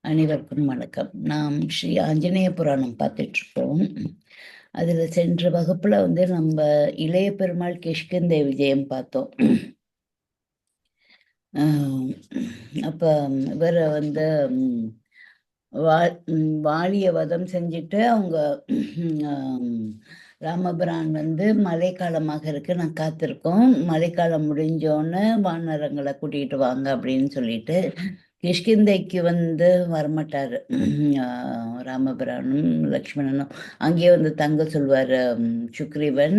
அனைவருக்கும் வணக்கம். நாம் ஸ்ரீ ஆஞ்சநேய புராணம் பார்த்துட்ருக்கோம். அதில் சென்ற வகுப்பில் நம்ம இளைய பெருமாள் கிஷ்கிந்தை விஜயம் பார்த்தோம். அப்போ இவரை வாலிய வதம் செஞ்சுட்டு அவங்க ராமபிரான் மழைக்காலமாக இருக்கு, நான் காத்திருக்கோம், மழைக்காலம் முடிஞ்சோன்னு வானரங்களை கூட்டிகிட்டு வாங்க அப்படின்னு சொல்லிட்டு கிஷ்கிந்தைக்கு வரமாட்டார். ராமபிரானும் லக்ஷ்மணனும் அங்கேயே தங்க சொல்வார் சுக்ரீவன்.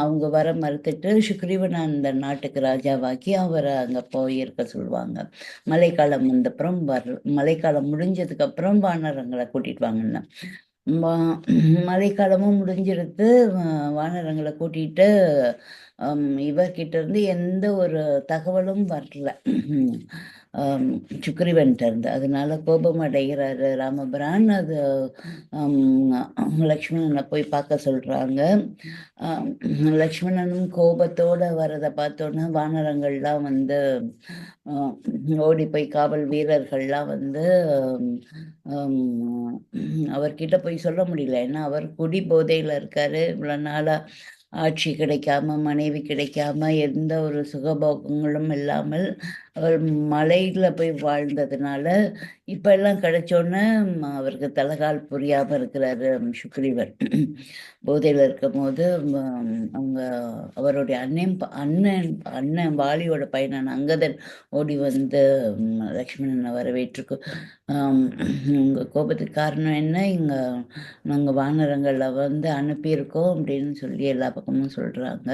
அவங்க வர மறுத்துட்டு சுக்ரீவனை அந்த நாட்டுக்கு ராஜாவாக்கி அவரை அங்கே போயிருக்க சொல்லுவாங்க. மழைக்காலம் வந்தப்புறம் மழைக்காலம் முடிஞ்சதுக்கு அப்புறம் வானரங்களை கூட்டிட்டு வாங்கன்னு. மழைக்காலமும் முடிஞ்சிருத்து. வானரங்களை கூட்டிட்டு இவர்கிட்ட இருந்து எந்த ஒரு தகவலும் வரல சுக்ரீவன்கிட்ட இருந்து. அதனால கோபம் அடைகிறாரு ராமபிரான். அது லக்ஷ்மணனை போய் பார்க்க சொல்றாங்க. லக்ஷ்மணனும் கோபத்தோட வரதை பார்த்தோன்னா வானரங்கள்லாம் ஓடி போய் காவல் வீரர்கள்லாம் அவர்கிட்ட போய் சொல்ல முடியல. ஏன்னா அவர் குடி போதையில இருக்காரு. இவ்வளவு நாளா ஆட்சி கிடைக்காம, மனைவி கிடைக்காம, எந்த ஒரு சுகபோகங்களும் இல்லாமல் அவர் மலையில போய் வாழ்ந்ததுனால இப்ப எல்லாம் கிடைச்சோன்னே அவருக்கு தலைகால் புரியாம இருக்கிறாரு சுக்ரீவர். போதையில இருக்கும் போது அவங்க அவருடைய அண்ணன் அண்ணன் வாலியோட பையனான அங்கதன் ஓடி லக்ஷ்மணனை வரவேற்றுக்கு உங்க கோபத்துக்கு காரணம் என்ன, இங்க நாங்க வானரங்களை அனுப்பியிருக்கோம் அப்படின்னு சொல்லி எல்லா பக்கமும் சொல்றாங்க,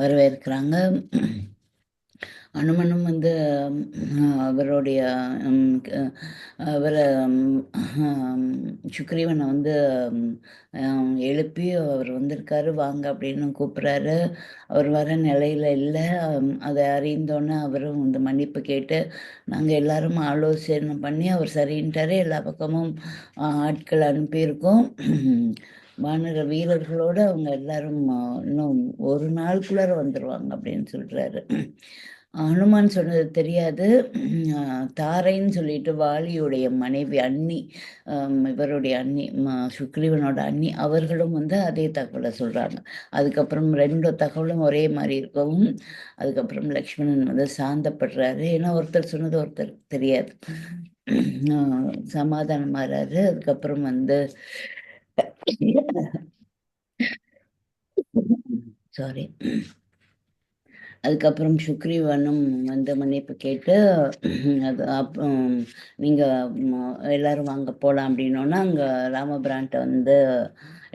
வரவேற்கிறாங்க. அனுமனும் அவருடைய அவரை சுக்ரீவனை எழுப்பி அவர் வந்திருக்காரு வாங்க அப்படின்னு கூப்பிட்றாரு. அவர் வர நிலையில இல்லை. அதை அறிந்தோன்னே அவரும் மன்னிப்பு கேட்டு நாங்கள் எல்லாரும் ஆலோசனை பண்ணி அவர் சரின்ட்டாரு. எல்லா பக்கமும் ஆட்கள் அனுப்பியிருக்கோம். வானர வீரர்களோடு அவங்க எல்லாரும் இன்னும் ஒரு நாளுக்குள்ளார வந்துடுவாங்க அப்படின்னு சொல்கிறாரு. ஹனுமான் சொன்னது தெரியாது. தாரைன்னு சொல்லிட்டு வாலியுடைய மனைவி அண்ணி, இவருடைய அண்ணி சுக்ரீவனோட அண்ணி, அவர்களும் அதே தகவலை சொல்கிறாங்க. அதுக்கப்புறம் ரெண்டு தகவலும் ஒரே மாதிரி இருக்கவும் அதுக்கப்புறம் லக்ஷ்மணன் சாந்தப்படுறாரு. ஏன்னா ஒருத்தர் சொன்னது ஒருத்தர் தெரியாது. சமாதானமாறாரு. அதுக்கப்புறம் சாரி அதுக்கப்புறம் சுக்ரீவனும் மன்னிப்பு கேட்டு அது அப்புறம் நீங்கள் எல்லாரும் வாங்க போகலாம் அப்படின்னோன்னா அங்கே ராமபிரான்ட்ட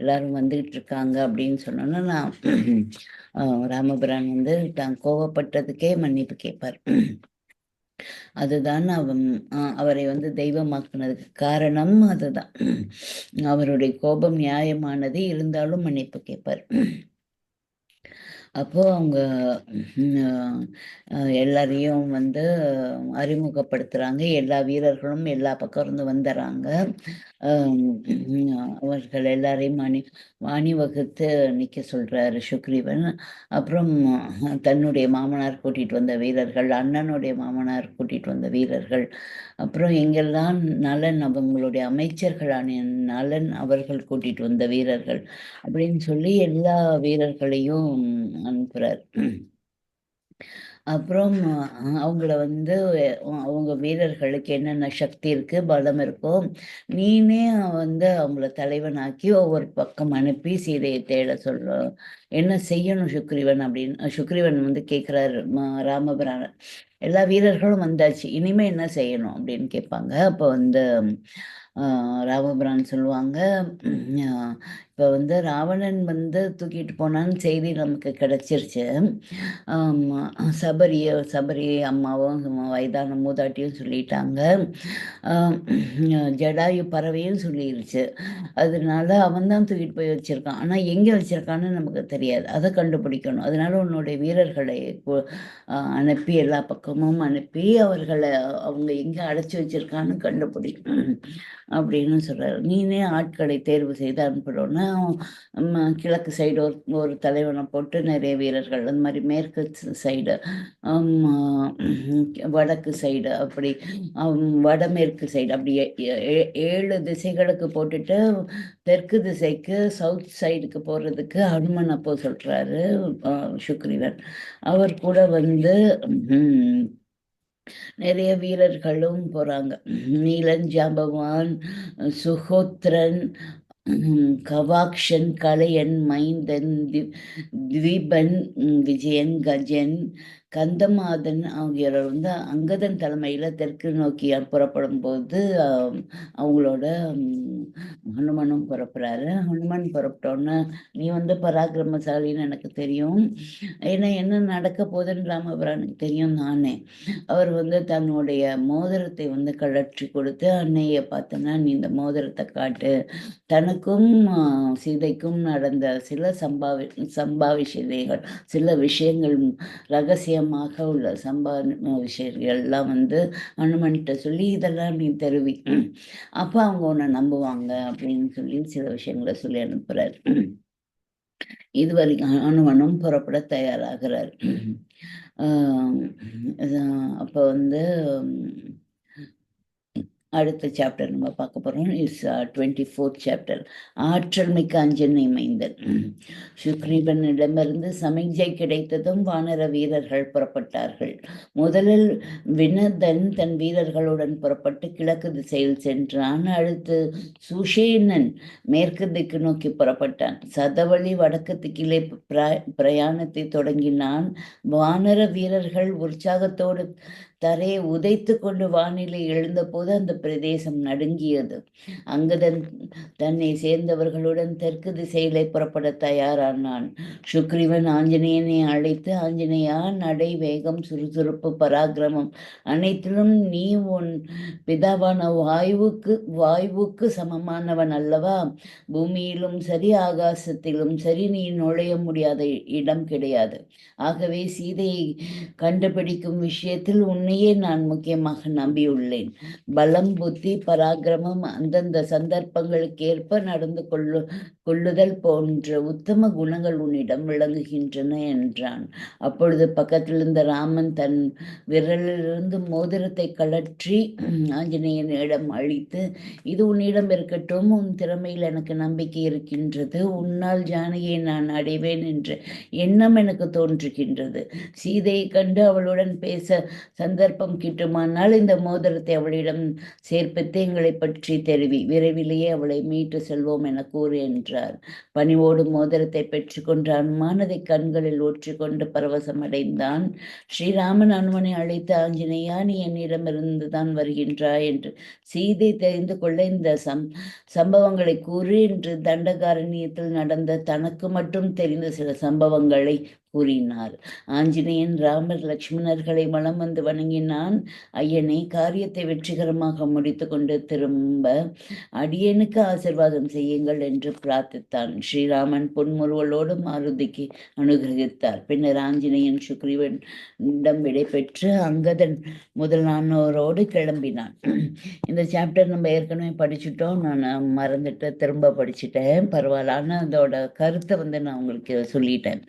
எல்லாரும் வந்துகிட்டு இருக்காங்க அப்படின்னு சொன்னோன்னா நான் ராமபிரான் தான் கோவப்பட்டதுக்கே மன்னிப்பு கேட்பார். அதுதான் அவரை தெய்வமாக்குனதுக்கு காரணம் அதுதான். அவருடைய கோபம் நியாயமானது, இருந்தாலும் மன்னிப்பு கேட்பார். அப்போ அவங்க எல்லாரையும் அறிமுகப்படுத்துறாங்க. எல்லா வீரர்களும் எல்லா பக்கம் இருந்து வந்துடுறாங்க. அவர்கள் எல்லாரையும் அணிவகுத்து நிற்க சொல்றாரு சுக்ரீவன். அப்புறம் தன்னுடைய மாமனார் கூட்டிட்டு வந்த வீரர்கள், அண்ணனுடைய மாமனார் கூட்டிட்டு வந்த வீரர்கள், அப்புறம் எங்கெல்லாம் நலன் அவங்களுடைய அமைச்சர்களான நலன் அவர்கள் கூட்டிட்டு வந்த வீரர்கள் அப்படின்னு சொல்லி எல்லா வீரர்களையும் அனுப்புறார். அப்புறம் அவங்கள அவங்க வீரர்களுக்கு என்னென்ன சக்தி இருக்கு, பலம் இருக்கோ நீனே அவங்கள தலைவனாக்கி ஒவ்வொரு பக்கம் அனுப்பி சீதையை தேட சொல்ல என்ன செய்யணும் சுக்ரீவன் அப்படின்னு சுக்ரீவன் கேட்குறாரு ராமபிரான. எல்லா வீரர்களும் வந்தாச்சு, இனிமே என்ன செய்யணும் அப்படின்னு கேட்பாங்க. அப்போ ராமபிரான் சொல்லுவாங்க, இப்போ ராவணன் தூக்கிட்டு போனான்னு செய்தி நமக்கு கிடைச்சிருச்சு. சபரி அம்மாவும் வயதான மூதாட்டியும் சொல்லிட்டாங்க. ஜடாயு பறவையும் சொல்லிருச்சு. அதனால அவன் தான் தூக்கிட்டு போய் வச்சிருக்கான். ஆனால் எங்கே வச்சிருக்கான்னு நமக்கு தெரியாது. அதை கண்டுபிடிக்கணும். அதனால உன்னுடைய வீரர்களை அனுப்பி எல்லா பக்கமும் அனுப்பி அவர்களை அவங்க எங்கே அடைச்சி வச்சிருக்கான்னு கண்டுபிடிக்கணும் அப்படின்னு சொல்றாரு. நீனே ஆட்களை தேர்வு செய்து அனுப்புறோன்னா கிழக்கு சைடு ஒரு தலைவனை போட்டு நிறைய வீரர்கள், அந்த மாதிரி மேற்கு சைடு, வடக்கு சைடு, அப்படி வடமேற்கு சைடு, அப்படி 7 திசைகளுக்கு போட்டுட்டு தெற்கு திசைக்கு சவுத் சைடுக்கு போகிறதுக்கு ஹனுமன் அப்போ சொல்கிறாரு சுக்ரீவன். அவர் கூட வந்து நிறைய வீரர்களும் போகிறாங்க. நீலன், ஜாம்பவான், சுகோத்ரன், கவாக்ஷன், கலையன், மைந்தன், திவீபன், விஜயன், கஜன், கந்தமாதன் ஆகியோர் வந்து அங்கதன் தலைமையில் தெற்கு நோக்கி புறப்படும் போது அவங்களோட ஹனுமனும் புறப்படுறாரு. ஹனுமன் புறப்பட்டோன்னே, நீ வந்து பராக்கிரமசாலின்னு எனக்கு தெரியும், ஏன்னா என்ன நடக்க போகுதுன்னு ராமபிரானுக்கு தெரியும் நானே. அவர் வந்து தன்னுடைய மோதிரத்தை வந்து கழற்றி கொடுத்து, அன்னையை பார்த்தனா நீ இந்த மோதிரத்தை காட்டு, தனக்கும் சீதைக்கும் நடந்த சில சம்பாவிஷயங்கள், சில விஷயங்கள், ரகசியமாக உள்ள விஷயங்கள்லாம் வந்து ஹனுமன்கிட்ட சொல்லி இதெல்லாம் நீ தருவி, அப்போ அவங்க உன்னை நம்புவாங்க அப்படின்னு சொல்லி சில விஷயங்களை சொல்லி அனுப்புறாரு. இது வரைக்கும் ஹனுமனும் புறப்பட தயாராகிறார். அப்போ வந்து அடுத்த சாப்டர் நம்ம பார்க்க போகிறோம். Is 24th chapter. ஆற்றல் மிக்க அஞ்சனை மைந்தன். சுக்ரீவனிடமிருந்து சமிஞ்சை கிடைத்ததும் வானர வீரர்கள் புறப்பட்டார்கள். முதலில் வினதன் தன் வீரர்களுடன் புறப்பட்டு கிழக்கு திசையில் சென்றான். அடுத்து சுஷேனன் மேற்கு திக்கு நோக்கி புறப்பட்டான். சதவழி வடக்கு திக்கிலே பிரயாணத்தை தொடங்கினான். வானர வீரர்கள் உற்சாகத்தோடு தரையை உதைத்து கொண்டு வானிலை எழுந்தபோது அந்த பிரதேசம் நடுங்கியது. அங்கதன் தன்னை சேர்ந்தவர்களுடன் தெற்கு திசையிலே புறப்பட தயாரானான். சுக்ரீவன் ஆஞ்சநேயனை அழைத்து, ஆஞ்சநேயா, நடை, வேகம், சுறுசுறுப்பு, பராக்கிரமம் அனைத்திலும் நீ உன் பிதாவான வாயுவுக்கு சமமானவன் அல்லவா? பூமியிலும் சரி ஆகாசத்திலும் சரி நீ நுழைய முடியாத இடம் கிடையாது. ஆகவே சீதையை கண்டுபிடிக்கும் விஷயத்தில் உன்னையே நான் முக்கியமாக நம்பியுள்ளேன். பலம், புத்தி, பராக்கிரமம், அந்தந்த சந்தர்ப்பங்களுக்கு ஏற்ப நடந்து கொள்ளுதல் போன்ற உத்தம குணங்கள் உன்னிடம் விளங்குகின்றன என்றான். அப்பொழுது பக்கத்தில் இருந்த ராமன் தன் விரலிலிருந்து மோதிரத்தை கழற்றி ஆஞ்சநேயனிடம் அளித்து, இது உன்னிடம் இருக்கட்டும், உன் திறமையில் எனக்கு நம்பிக்கை இருக்கின்றது, உன்னால் ஜானகியை நான் அடைவேன் என்ற எண்ணம் எனக்கு தோன்றுகின்றது. சீதையை கண்டு அவளுடன் பேச சந்தர்ப்பம் கிட்டுமானால் இந்த மோதிரத்தை அவளிடம் சேர்ப்பித்து எங்களை பற்றி தெரிவி, விரைவிலேயே அவளை மீட்டு செல்வோம் என கூறு என்றார். பணிவோடு மோதிரத்தை பெற்றுக்கொண்டு அனுமான் அதை கண்களில் ஊற்றிக்கொண்டு பரவசம் அடைந்தான். ஸ்ரீராமன் அனுமனை அழைத்து, ஆஞ்சநேயா, நீ என்னிடமிருந்து தான் வருகின்றாய் என்று சீதை தெரிந்து கொள்ள இந்த சம்பவங்களை கூறி என்று தண்டகாரண்யத்தில் நடந்த தனக்கு மட்டும் தெரிந்த சில சம்பவங்களை கூறினார். ஆஞ்சநேயன் ராமர் லட்சுமணர்களை வலம் வந்து வணங்கினான். ஐயனை, காரியத்தை வெற்றிகரமாக முடித்து கொண்டு திரும்ப அடியனுக்கு ஆசிர்வாதம் செய்யுங்கள் என்று பிரார்த்தித்தான். ஸ்ரீராமன் புன்முறுவலோடு மாருதிக்கு அனுகிரகித்தார். பின்னர் ஆஞ்சநேயன் சுக்ரீவனிடம் விடை பெற்று அங்கதன் முதலானோரோடு கிளம்பினான். இந்த சாப்டர் நம்ம ஏற்கனவே படிச்சுட்டோம், நான் மறந்துட்டு திரும்ப படிச்சுட்டேன், பரவாயில்ல. ஆனால் அதோட கருத்தை வந்து நான் உங்களுக்கு சொல்லிட்டேன்.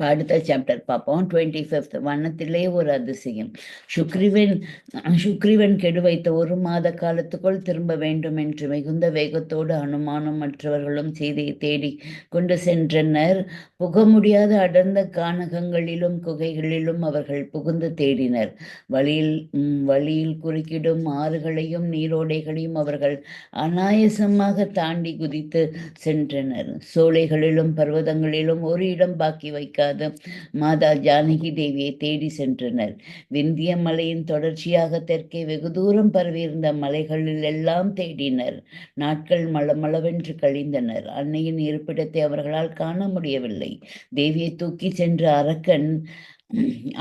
அடுத்த சாப்டர் பார்ப்போம். 25th. வண்ணத்திலே ஒரு அதிசயம். சுக்ரீவன் கெடு வைத்த 1 மாத காலத்துக்குள் திரும்ப வேண்டும் என்று மிகுந்த வேகத்தோடு அனுமானும் மற்றவர்களும் சீதையை தேடி கொண்டு சென்றனர். புக முடியாத அடர்ந்த கானகங்களிலும் குகைகளிலும் அவர்கள் புகுந்து தேடினர். வழியில் குறுக்கிடும் ஆறுகளையும் நீரோடைகளையும் அவர்கள் அனாயசமாக தாண்டி குதித்து சென்றனர். சோலைகளிலும் பர்வதங்களிலும் ஒரு இடம் பாக்கி வைக்காது மாதா ஜானகி தேவியை தேடி சென்றனர். விந்திய மலையின் தொடர்ச்சியாக தெற்கே வெகு தூரம் பரவியிருந்த மலைகளில் எல்லாம் தேடினர். நாட்கள் மளமளவென்று கழிந்தனர். அன்னையின் இருப்பிடத்தை அவர்களால் காண முடியவில்லை. தேவியை தூக்கி சென்ற அரக்கன்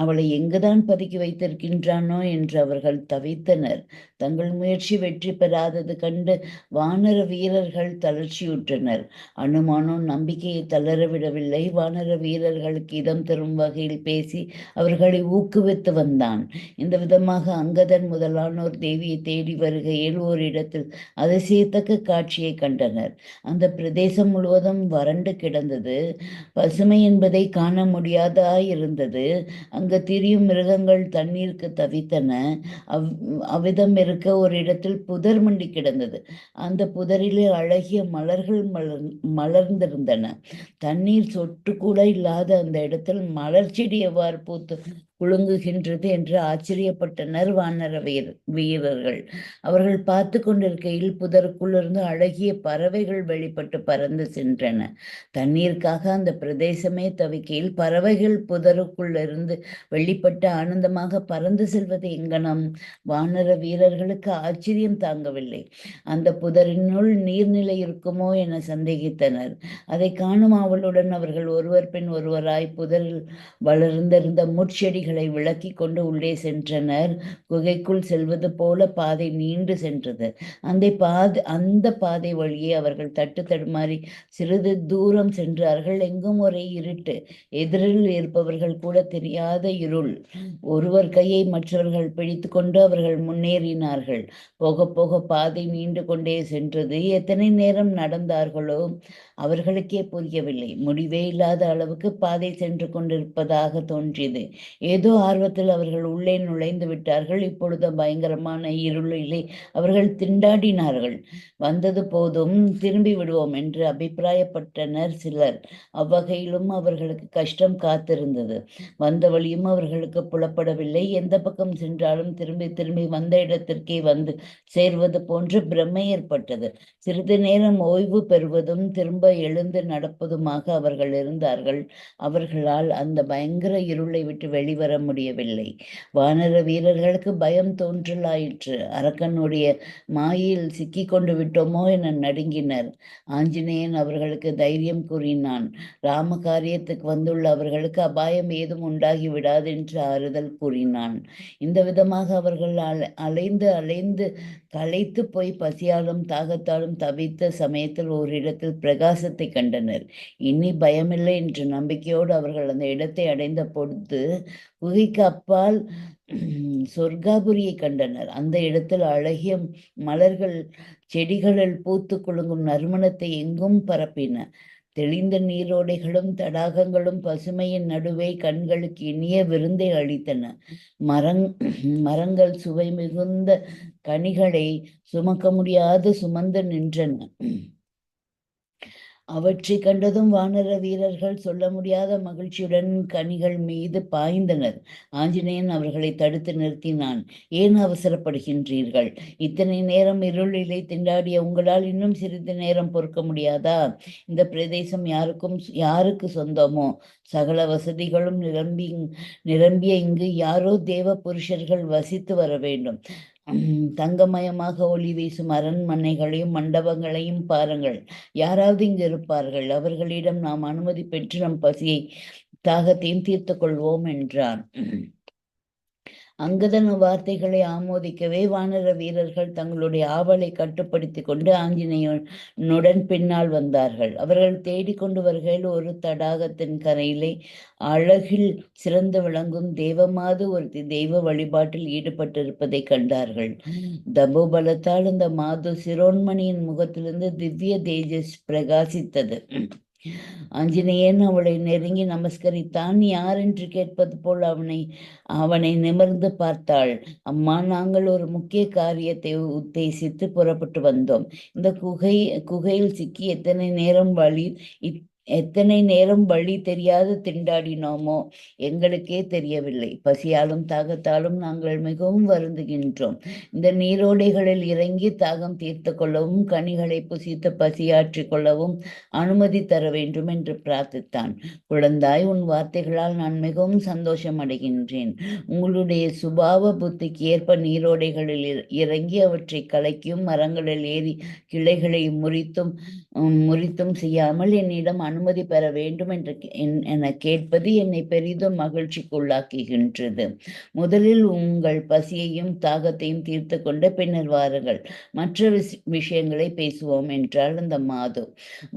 அவளை எங்குதான் பதுக்கி வைத்திருக்கின்றானோ என்று அவர்கள் தவித்தனர். தங்கள் முயற்சி வெற்றி பெறாதது கண்டு வானர வீரர்கள் தளர்ச்சியுற்றனர். அனுமானோ நம்பிக்கையை தளரவிடவில்லை. வானர வீரர்களுக்கு இதம் தரும் வகையில் பேசி அவர்களை ஊக்குவித்து வந்தான். இந்த விதமாக அங்கதன் முதலானோர் தேவியை தேடி வருகையில் ஓரிடத்தில் அதிசயத்தக்க காட்சியை கண்டனர். அந்த பிரதேசம் முழுவதும் வறண்டு கிடந்தது. பசுமை என்பதை காண முடியாதாயிருந்தது. அங்கு திரியும் மிருகங்கள் தண்ணீருக்கு தவித்தன. அவ் அவ்விதம் இருக்க ஒரு இடத்தில் புதர் மண்டி கிடந்தது. அந்த புதரிலே அழகிய மலர்கள் மலர்ந்திருந்தன. தண்ணீர் சொட்டு கூட இல்லாத அந்த இடத்தில் மலர் செடி எவ்வாறு பூத்து குலுங்குகின்றது என்று ஆச்சரியப்பட்டனர் வானர வீரர்கள். அவர்கள் பார்த்து கொண்டிருக்கையில் புதருக்குள்ளிருந்து அழகிய பறவைகள் வெளிப்பட்டு பறந்து சென்றன. தண்ணீருக்காக அந்த பிரதேசமே தவிக்கையில் பறவைகள் புதருக்குள்ளிருந்து வெளிப்பட்டு ஆனந்தமாக பறந்து செல்வது எங்கனம்? வானர வீரர்களுக்கு ஆச்சரியம் தாங்கவில்லை. அந்த புதரினுள் நீர்நிலை இருக்குமோ என சந்தேகித்தனர். அதை காணும் ஆவலுடன் அவர்கள் ஒருவர் பின் ஒருவராய் புதரில் வளர்ந்திருந்த முட்செடிகளை விலக்கி கொண்டு உள்ளே சென்றனர். குகைக்குள் செல்வது போல பாதை நீண்டு சென்றது. அந்த பாதை வழியே அவர்கள் தட்டு தடுமாறி சிறிது தூரம் சென்றார்கள். எங்கும் ஒரே இருட்டு. எதிரில் இருப்பவர்கள் கூட தெரியாத இருள். ஒருவர் கையை மற்றவர்கள் பிடித்து கொண்டு அவர்கள் முன்னேறினார்கள். போக போக பாதை நீண்டு கொண்டே சென்றது. எத்தனை நேரம் நடந்தார்களோ அவர்களுக்கே புரியவில்லை. முடிவே இல்லாத அளவுக்கு பாதை சென்று கொண்டிருப்பதாக தோன்றியது. ஏதோ ஆர்வத்தில் அவர்கள் உள்ளே நுழைந்து விட்டார்கள். இப்பொழுது பயங்கரமான இருளிலே அவர்கள் திண்டாடினார்கள். வந்தது போதும், திரும்பி விடுவோம் என்று அபிப்பிராயப்பட்டனர் சிலர். அவ்வகையிலும் அவர்களுக்கு கஷ்டம் காத்திருந்தது. வந்த வழியும் அவர்களுக்கு புலப்படவில்லை. எந்த பக்கம் சென்றாலும் திரும்பி திரும்பி வந்த இடத்திற்கே வந்து சேர்வது போன்ற பிரமை ஏற்பட்டது. சிறிது நேரம் ஓய்வு பெறுவதும் திரும்ப எழுந்து நடப்பதுமாக அவர்கள் இருந்தார்கள். அவர்களால் அந்த பயங்கர இருளை விட்டு வெளிவர முடியவில்லை. வானர வீரர்களுக்கு பயம் தோன்றலாயிற்று. அரக்கனுடைய மாயில் சிக்கி கொண்டு விட்டோமோ என நடுங்கினர். ஆஞ்சநேயன் அவர்களுக்கு தைரியம் கூறினான். ராம காரியத்துக்கு வந்துள்ள அவர்களுக்கு அபாயம் ஏதும் உண்டாகி விடாது என்று ஆறுதல் கூறினான். இந்த விதமாக அவர்கள் அலைந்து அலைந்து களைத்து போய் பசியாலும் தாகத்தாலும் தவித்த சமயத்தில் ஓரிடத்தில் பிரகாசத்தை கண்டனர். இனி பயமில்லை என்ற நம்பிக்கையோடு அவர்கள் அந்த இடத்தை அடைந்த பொழுது குகைக்கு அப்பால் சொர்க்காபுரியை கண்டனர். அந்த இடத்தில் அழகிய மலர்கள் செடிகளில் பூத்து குலுங்கும் நறுமணத்தை எங்கும் பரப்பின. தெளிந்த நீரோடைகளும் தடாகங்களும் பசுமையின் நடுவே கண்களுக்கு இனிய விருந்தை அளித்தன. மரங்கள் சுவை மிகுந்த கனிகளை சுமக்க முடியாது சுமந்து நின்றன. அவற்றை கண்டதும் வானர வீரர்கள் சொல்ல முடியாத மகிழ்ச்சியுடன் கனிகள் மீது பாய்ந்தனர். ஆஞ்சநேயன் அவர்களை தடுத்து நிறுத்தினான். ஏன் அவசரப்படுகின்றீர்கள்? இத்தனை நேரம் இருளிலே திண்டாடிய உங்களால் இன்னும் சிறிது நேரம் பொறுக்க முடியாதா? இந்த பிரதேசம் யாருக்கு சொந்தமோ சகல வசதிகளும் நிரம்பிய இங்கு யாரோ தேவ புருஷர்கள் வசித்து வர வேண்டும். தங்கமயமாக ஒளி வீசும் அரண்மனைகளையும் மண்டபங்களையும் பாருங்கள். யாராவது இங்கு இருப்பார்கள். அவர்களிடம் நாம் அனுமதி பெற்று நம் பசியை தாகத்தையும் தீர்த்து கொள்வோம் என்றான். அங்கதன் வார்த்தைகளை ஆமோதிக்கவே வானர வீரர்கள் தங்களுடைய ஆவலை கட்டுப்படுத்தி கொண்டு ஆஞ்சநேயனுடன் பின்னால் வந்தார்கள். அவர்கள் தேடிக்கொண்டு வருகையில் ஒரு தடாகத்தின் கரையிலே அழகில் சிறந்து விளங்கும் தேவமாது ஒரு தெய்வ வழிபாட்டில் ஈடுபட்டிருப்பதை கண்டார்கள். தபோபலத்தால் இந்த மாது சிரோன்மணியின் முகத்திலிருந்து திவ்ய தேஜஸ் பிரகாசித்தது. ஆஞ்சநேயன் அவளை நெருங்கி நமஸ்கரித்தான். யார் என்று கேட்பது போல் அவனை நிமிர்ந்து பார்த்தாள். அம்மா, நாங்கள் ஒரு முக்கிய காரியத்தை உத்தேசித்து புறப்பட்டு வந்தோம். இந்த குகையில் சிக்கி எத்தனை நேரம் வழி தெரியாது திண்டாடினோமோ எங்களுக்கே தெரியவில்லை. பசியாலும் தாகத்தாலும் நாங்கள் மிகவும் வருந்துகின்றோம். இந்த நீரோடைகளில் இறங்கி தாகம் தீர்த்து கொள்ளவும் கனிகளை புசித்து பசியாற்றிக் கொள்ளவும் அனுமதி தர வேண்டும் என்று பிரார்த்தித்தான். குழந்தாய், உன் வார்த்தைகளால் நான் மிகவும் சந்தோஷம் அடைகின்றேன். உங்களுடைய சுபாவ புத்திக்கு ஏற்ப நீரோடைகளில் இறங்கி அவற்றை கலைக்கும், மரங்களில் ஏறி கிளைகளை முறித்தும் முறித்தும் செய்யாமல் என்னிடம் அனுமதி பெற வேண்டும் என்று என கேட்பது என்னை பெரிதும் மகிழ்ச்சிக்குள்ளாக்குகின்றது. முதலில் உங்கள் பசியையும் தாகத்தையும் தீர்த்து கொண்டு பின்னர் வாருங்கள், மற்ற விஷயங்களை பேசுவோம் என்றாள் அந்த மாது.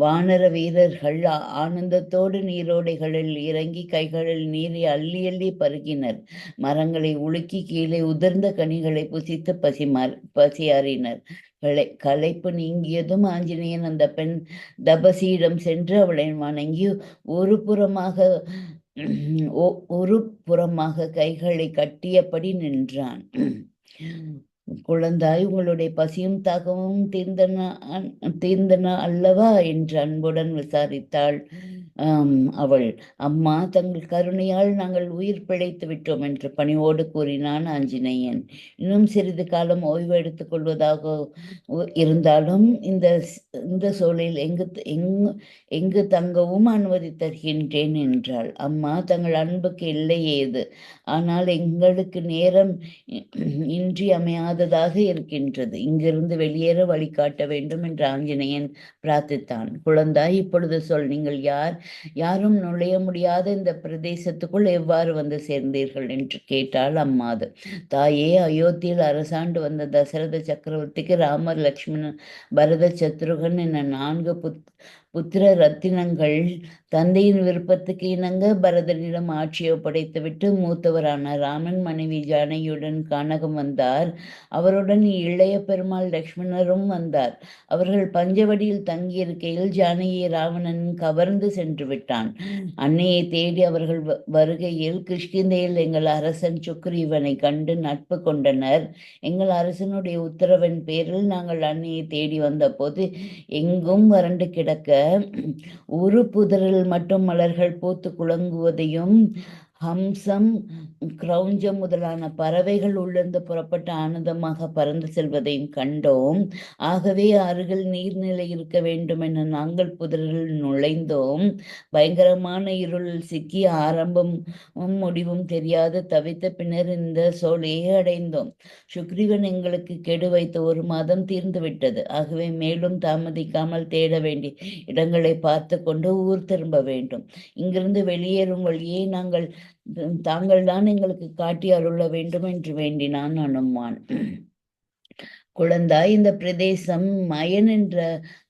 வானர வீரர்கள் ஆனந்தத்தோடு நீரோடைகளில் இறங்கி கைகளில் நீரை அள்ளி அள்ளி பருகினர். மரங்களை உலுக்கி கீழே உதிர்ந்த கனிகளை புசித்து பசியாறினர். களைப்பு நீங்கியதும் ஆஞ்சநேயன் அந்த பெண் தபசியிடம் சென்று அவளை வணங்கி ஒரு புறமாக ஒரு புறமாக கைகளை கட்டியபடி நின்றான். குழந்தாய், உங்களுடைய பசியும் தாகமும் தீர்ந்தன அல்லவா என்று அன்புடன் விசாரித்தாள் அவள். அம்மா, தங்கள் கருணையால் நாங்கள் உயிர் பிழைத்து விட்டோம் என்று பணிவோடு கூறினான் ஆஞ்சநேயன். இன்னும் சிறிது காலம் ஓய்வு எடுத்துக் கொள்வதாக இருந்தாலும் இந்த சூழலில் எங்கு தங்கவும் அனுமதி தருகின்றேன் என்றாள். அம்மா, தங்கள் அன்புக்கு எல்லை ஏது? ஆனால் எங்களுக்கு நேரம் இன்றியமையாததாக இருக்கின்றது. இங்கிருந்து வெளியேற வழிகாட்ட வேண்டும் என்று ஆஞ்சநேயன் பிரார்த்தித்தான். குழந்தாய், இப்பொழுது சொல், நீங்கள் யார்? யாரும் நுழைய முடியாத இந்த பிரதேசத்துக்குள் எவ்வாறு வந்து சேர்ந்தீர்கள் என்று கேட்டாள் அம்மாது. தாயே, அயோத்தியில் அரசாண்டு வந்த தசரத சக்கரவர்த்திக்கு ராமர், லக்ஷ்மணன், பரத, சத்ருகன் என 4 புத்திர ரத்தினங்கள் தந்தையின் விருப்பத்துக்கு இணங்க பரதனிடம் ஆட்சியை ஒப்படைத்துவிட்டு மூத்தவரான ராமன் மனைவி ஜானகியுடன் கானகம் வந்தார். அவருடன் இளைய பெருமாள் லக்ஷ்மணரும் வந்தார். அவர்கள் பஞ்சவடியில் தங்கியிருக்கையில் ஜானகியை ராவணன் கவர்ந்து சென்று விட்டான். அன்னையை தேடி அவர்கள் வருகையில் கிஷ்கிந்தையில் எங்கள் அரசன் சுக்ரீவனை கண்டு நட்பு கொண்டனர். எங்கள் அரசனுடைய உத்தரவின் பேரில் நாங்கள் அன்னையை தேடி வந்த போது எங்கும் வறண்டு கிடக்க ஒரு புதரில் மட்டும் மலர்கள் பூத்து குலங்குவதையும் ஹம்சம், கிரௌஞ்சம் முதலான பறவைகள் உள்ளிருந்து புறப்பட்டு ஆனந்தமாக பறந்து செல்வதையும் கண்டோம். ஆகவே அருகில் நீர்நிலை இருக்க வேண்டும் என நாங்கள் புதரில் நுழைந்தோம். பயங்கரமான இருளில் சிக்கி ஆரம்பமும் முடிவும் தெரியாது தவித்த பின்னர் இந்த சோலையை அடைந்தோம். சுக்ரீவன் எங்களுக்கு கெடு வைத்த 1 மாதம் தீர்ந்து விட்டது. ஆகவே மேலும் தாமதிக்காமல் தேட வேண்டிய இடங்களை பார்த்து கொண்டு ஊர் திரும்ப வேண்டும். இங்கிருந்து வெளியேறும் வழியை தாங்கள் தான் எங்களுக்கு காட்டி அருள வேண்டும் என்று வேண்டினான் அனுமான். குழந்தாய், இந்த பிரதேசம் மயன் என்ற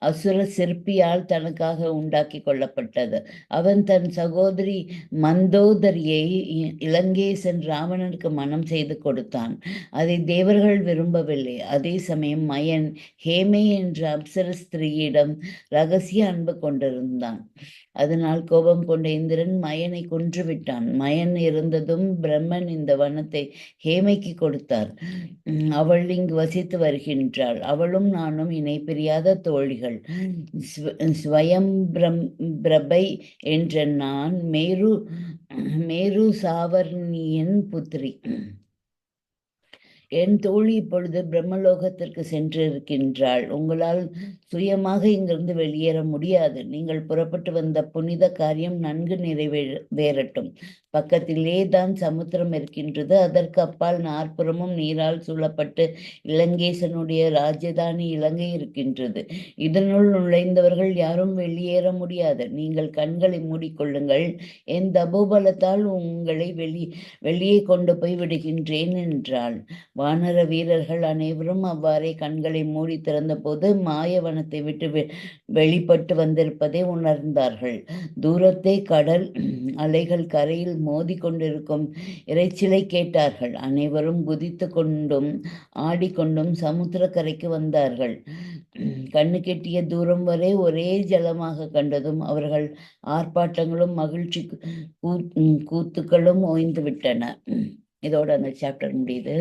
அசுர சிற்பியால் தனக்காக உண்டாக்கி கொள்ளப்பட்டது. அவன் தன் சகோதரி மந்தோதரியை இலங்கேசன் ராவணனுக்கு மனம் செய்து கொடுத்தான். அதை தேவர்கள் விரும்பவில்லை. அதே சமயம் மயன் ஹேமை என்ற அப்சர ஸ்திரீயிடம் ரகசிய அன்பு கொண்டிருந்தான். அதனால் கோபம் கொண்ட இந்திரன் மயனை கொன்றுவிட்டான். மயன் இருந்ததும் பிரம்மன் இந்த வனத்தை ஹேமைக்கு கொடுத்தார். அவள் இங்கு வசித்து வருகின்றாள். அவளும் நானும் இணை பிரியாத தோழிகள். ஸ்வயம் பிரபை என்ற நான் மேரு சாவர்ணியின் புத்திரி. என் தோழி இப்பொழுது பிரம்மலோகத்திற்கு சென்றிருக்கின்றாள். உங்களால் சுயமாக இங்கிருந்து வெளியேற முடியாது. நீங்கள் புறப்பட்டு வந்த புனித காரியம் நன்கு நிறைவேறட்டும். பக்கத்திலே தான் சமுத்திரம் இருக்கின்றது. அதற்கு அப்பால் 4 நீரால் சூழப்பட்டு இலங்கேசனுடைய ராஜதானி இலங்கை இருக்கின்றது. இதனுள் நுழைந்தவர்கள் யாரும் வெளியேற முடியாது. நீங்கள் கண்களை மூடிக்கொள்ளுங்கள். என் தபோபலத்தால் உங்களை வெளியே கொண்டு போய் விடுகின்றேன் என்றாள். வானர வீரர்கள் அனைவரும் அவ்வாறே கண்களை மூடி திறந்த போது மாயவனத்தை விட்டு வெளிப்பட்டு வந்திருப்பதை உணர்ந்தார்கள். தூரத்தை கடல் அலைகள் கரையில் மோதி கொண்டிருக்கும் இறைச்சிலை கேட்டார்கள். அனைவரும் குதித்து கொண்டும் ஆடிக்கொண்டும் சமுத்திர கரைக்கு வந்தார்கள். கண்ணு கெட்டிய தூரம் வரை ஒரே ஜலமாக கண்டதும் அவர்கள் ஆர்ப்பாட்டங்களும் மகிழ்ச்சி கூத்துக்களும் ஓய்ந்து விட்டன. இதோட அந்த சாப்டர் முடியுது.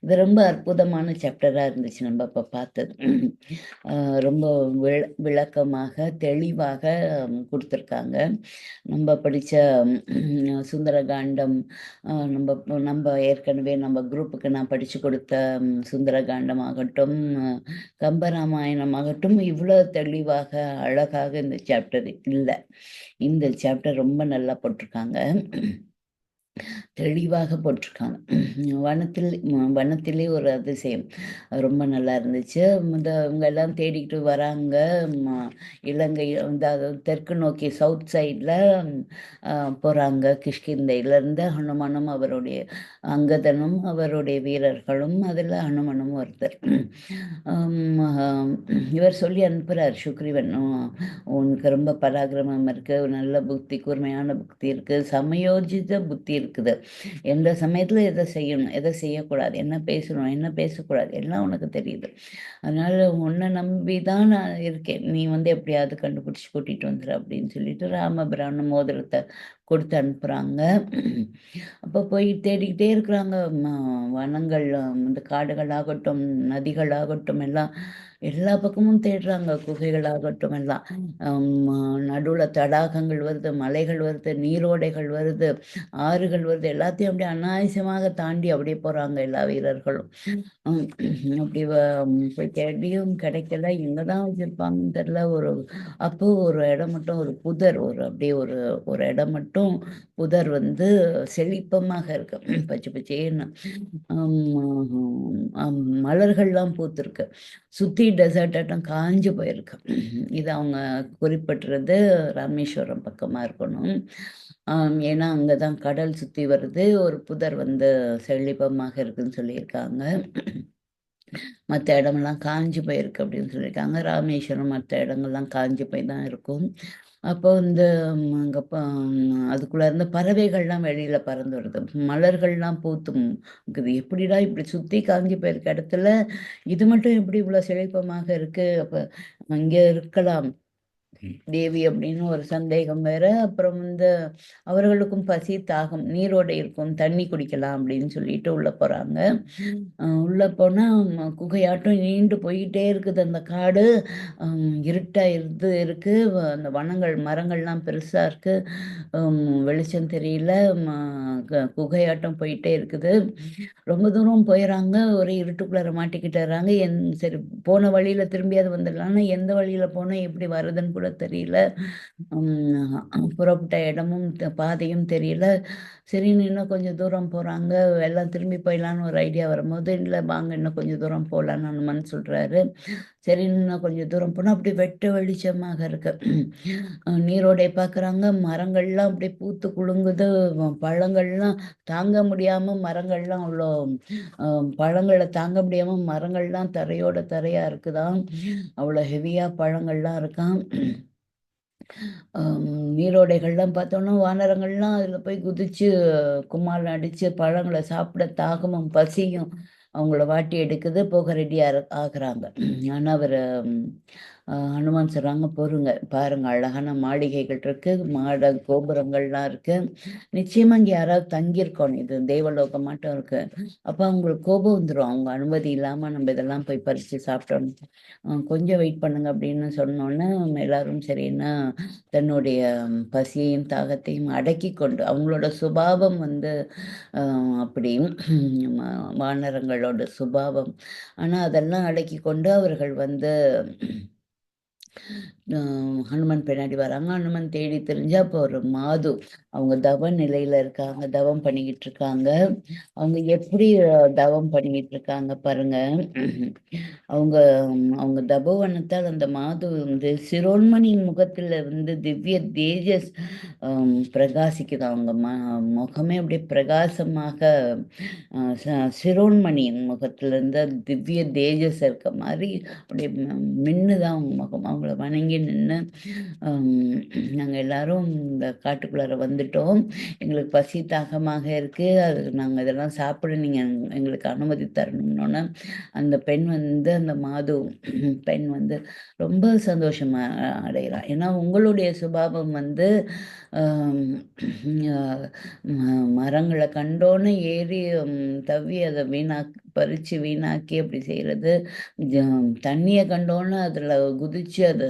இது ரொம்ப அற்புதமான சாப்டராக இருந்துச்சு. நம்ம இப்போ பார்த்தது ரொம்ப விளக்கமாக தெளிவாக கொடுத்துருக்காங்க. நம்ம படித்த சுந்தரகாண்டம், நம்ம ஏற்கனவே நம்ம குரூப்புக்கு நான் படித்து கொடுத்த சுந்தரகாண்டம் ஆகட்டும், கம்பராமாயணம் ஆகட்டும், இவ்வளோ தெளிவாக அழகாக இந்த சாப்டர் இல்லை. இந்த சாப்டர் ரொம்ப நல்லா போட்டிருக்காங்க. தெளிவாக போட்டிருக்காங்க. வனத்திலே ஒரு அதிசயம். ரொம்ப நல்லா இருந்துச்சு. இவங்க எல்லாம் தேடிக்கிட்டு வராங்க. ம இலங்கை வந்து அதாவது தெற்கு நோக்கி சவுத் சைட்ல அ போறாங்க. கிஷ்கிந்தையிலருந்து ஹனுமானும், அவருடைய அங்கதனும், அவருடைய வீரர்களும், அதில ஹனுமனும் ஒருத்தர். அம் அ இவர் சொல்லி அனுப்புறார் சுக்ரீவன். உனக்கு ரொம்ப பராக்கிரமம் இருக்கு, நல்ல புத்தி, கூர்மையான புத்தி இருக்கு, சமயோஜித புத்தி இருக்குது. எந்த சமயத்துல எதை செய்யணும், எதை செய்யக்கூடாது, என்ன பேசணும், என்ன பேசக்கூடாது, எல்லாம் உனக்கு தெரியுது. அதனால உன்னை நம்பி தான் நான் இருக்கேன். நீ வந்து எப்படியாவது கண்டுபிடிச்சு கூட்டிட்டு வந்துரு அப்படின்னு சொல்லிட்டு ராமபிரான மோதிரத்தை கொடுத்து அனுப்புறாங்க. அப்போ போய் தேடிக்கிட்டே இருக்கிறாங்க. வனங்கள், இந்த காடுகளாகட்டும், நதிகளாகட்டும், எல்லாம் எல்லா பக்கமும் தேடுறாங்க. குகைகளாகட்டும் எல்லாம். நடுவுல தடாகங்கள் வருது, மலைகள் வருது, நீரோடைகள் வருது, ஆறுகள் வருது. எல்லாத்தையும் அப்படியே அனாயசமாக தாண்டி அப்படியே போறாங்க எல்லா வீரர்களும். உம் அப்படி போய் தேடியும் கிடைக்கல. எங்கதான் வச்சிருப்பாங்கன்னு தெரியல. அப்போ ஒரு இடம் மட்டும், ஒரு புதர், அப்படியே ஒரு இடம் மட்டும் புதர் வந்து செழிப்பமாக இருக்கு. பச்சை பச்சேன்னு மலர்கள்லாம் பூத்திருக்கு. சுத்தி டெசர்ட் ஆட்டம் காஞ்சு போயிருக்கு. இது அவங்க குறிப்பிட்டுறது ராமேஸ்வரம் பக்கமா இருக்கணும். ஏன்னா அங்கதான் கடல் சுத்தி வருது. ஒரு புதர் வந்து செழிப்பமாக இருக்குன்னு சொல்லியிருக்காங்க. மற்ற இடமெல்லாம் காஞ்சு போயிருக்கு அப்படின்னு சொல்லியிருக்காங்க. ராமேஸ்வரம் மற்ற இடங்கள்லாம் காஞ்சு போய் தான் இருக்கும். அப்போ வந்து அங்கே அதுக்குள்ள இருந்த பறவைகள்லாம் வெளியில பறந்து வருது. மலர்கள்லாம் பூத்தும் இருக்குது. எப்படிடா இப்படி சுத்தி காஞ்சி போயிருக்க இடத்துல இது மட்டும் எப்படி இவ்வளவு செழிப்பமாக இருக்கு? அப்ப அங்கே இருக்கலாம் தேவி அப்படின்னு ஒரு சந்தேகம் வேற. அப்புறம் வந்து அவர்களுக்கும் பசி, தாகம், நீரோடை இருக்கும், தண்ணி குடிக்கலாம் அப்படின்னு சொல்லிட்டு உள்ள போறாங்க. உள்ள போனா குகையாட்டம் நீண்டு போயிட்டே இருக்குது அந்த காடு. இருட்டா இருக்கு. அந்த மரங்கள்லாம் பெருசா இருக்கு. வெளிச்சம் தெரியல. குகையாட்டம் போயிட்டே இருக்குது. ரொம்ப தூரம் போயிறாங்க. ஒரே இருட்டுக்குள்ளார மாட்டிக்கிட்டுறாங்க. சரி, போன வழியில திரும்பியாவது வந்துடலாம்னா எந்த வழியில போனா எப்படி வருதுன்னு கூட தெரியல. புறப்பட்ட இடமும் பாதையும் தெரியல. சரின்னு இன்னும் கொஞ்சம் தூரம் போறாங்க. எல்லாம் திரும்பி போயிடலான்னு ஒரு ஐடியா வரும்போது, இல்லை வாங்க இன்னும் கொஞ்சம் தூரம் போகலான்னு ஹனுமன் சொல்றாரு. சரின்னு இன்னும் கொஞ்சம் தூரம் போனா அப்படி வெட்ட வெளிச்சமாக இருக்கு. நீரோடை பார்க்குறாங்க. மரங்கள்லாம் அப்படியே பூத்து குலுங்குது. பழங்கள்லாம் தாங்க முடியாம மரங்கள்லாம் அவ்வளோ பழங்களை தாங்க முடியாம மரங்கள்லாம் தரையோட தரையா இருக்குதாம். அவ்வளோ ஹெவியா பழங்கள்லாம் இருக்காம். நீரோடைகள்லாம் பார்த்தோன்னா வானரங்கள்லாம் அதில் போய் குதிச்சு கும்மாளம் அடிச்சு பழங்களை சாப்பிட தாகமும் பசியும் அவங்கள வாட்டி எடுக்குது. போக ரெடியாக ஆகுறாங்க. ஆனால் அவர் ஹனுமான் சொல்கிறாங்க, பொறுங்க, பாருங்க அழகான மாளிகைகள் இருக்கு, கோபுரங்கள்லாம் இருக்கு. நிச்சயமா இங்கே யாராவது தங்கியிருக்கணும். இது தேவலோகம் மட்டும் இருக்கு. அப்போ அவங்களுக்கு கோபம் வந்துடும், அவங்க அனுமதி இல்லாமல் நம்ம இதெல்லாம் போய் பறித்து சாப்பிட்டோம். கொஞ்சம் வெயிட் பண்ணுங்க அப்படின்னு சொன்னோன்னே எல்லாரும் சரின்னா தன்னுடைய பசியையும் தாகத்தையும் அடக்கி கொண்டு, அவங்களோட சுபாவம் வந்து அப்படியும் வானரங்களோட சுபாவம். ஆனால் அதெல்லாம் அடக்கி கொண்டு அவர்கள் வந்து ஹனுமன் பின்னாடி வராங்க. ஹனுமன் தேடி தெரிஞ்சு அப்போ ஒரு மாது, அவங்க தவ நிலையில இருக்காங்க, தவம் பண்ணிக்கிட்டு இருக்காங்க. அவங்க எப்படி தவம் பண்ணிக்கிட்டு இருக்காங்க பாருங்க. அவங்க அவங்க தபோவனத்தால் அந்த மாது வந்து சிரோன்மணியின் முகத்துல வந்து திவ்ய தேஜஸ் பிரகாசிக்குது. அவங்க முகமே அப்படியே பிரகாசமாக சிரோன்மணியின் முகத்துல இருந்து திவ்ய தேஜஸ் இருக்க மாதிரி அப்படியே மின்னுதான் அவங்க முகம். அவங்கள வணங்கி நின்று, நாங்கள் எல்லாரும் இந்த காட்டுக்குள்ளார வந்துட்டோம், எங்களுக்கு பசி தாகமாக இருக்கு, அது நாங்கள் இதெல்லாம் சாப்பிட நீங்கள் எங்களுக்கு அனுமதி தரணும்னோன்னு அந்த பெண் வந்து, அந்த மாது பெண் வந்து ரொம்ப சந்தோஷமா அடைகிறான். ஏன்னா உங்களுடைய சுபாவம் வந்து மரங்களை கண்டோன்னு ஏறி தவ்வி அதை பறித்து வீணாக்கி அப்படி செய்கிறது, தண்ணியை கண்டோன்னு அதில் குதித்து அதை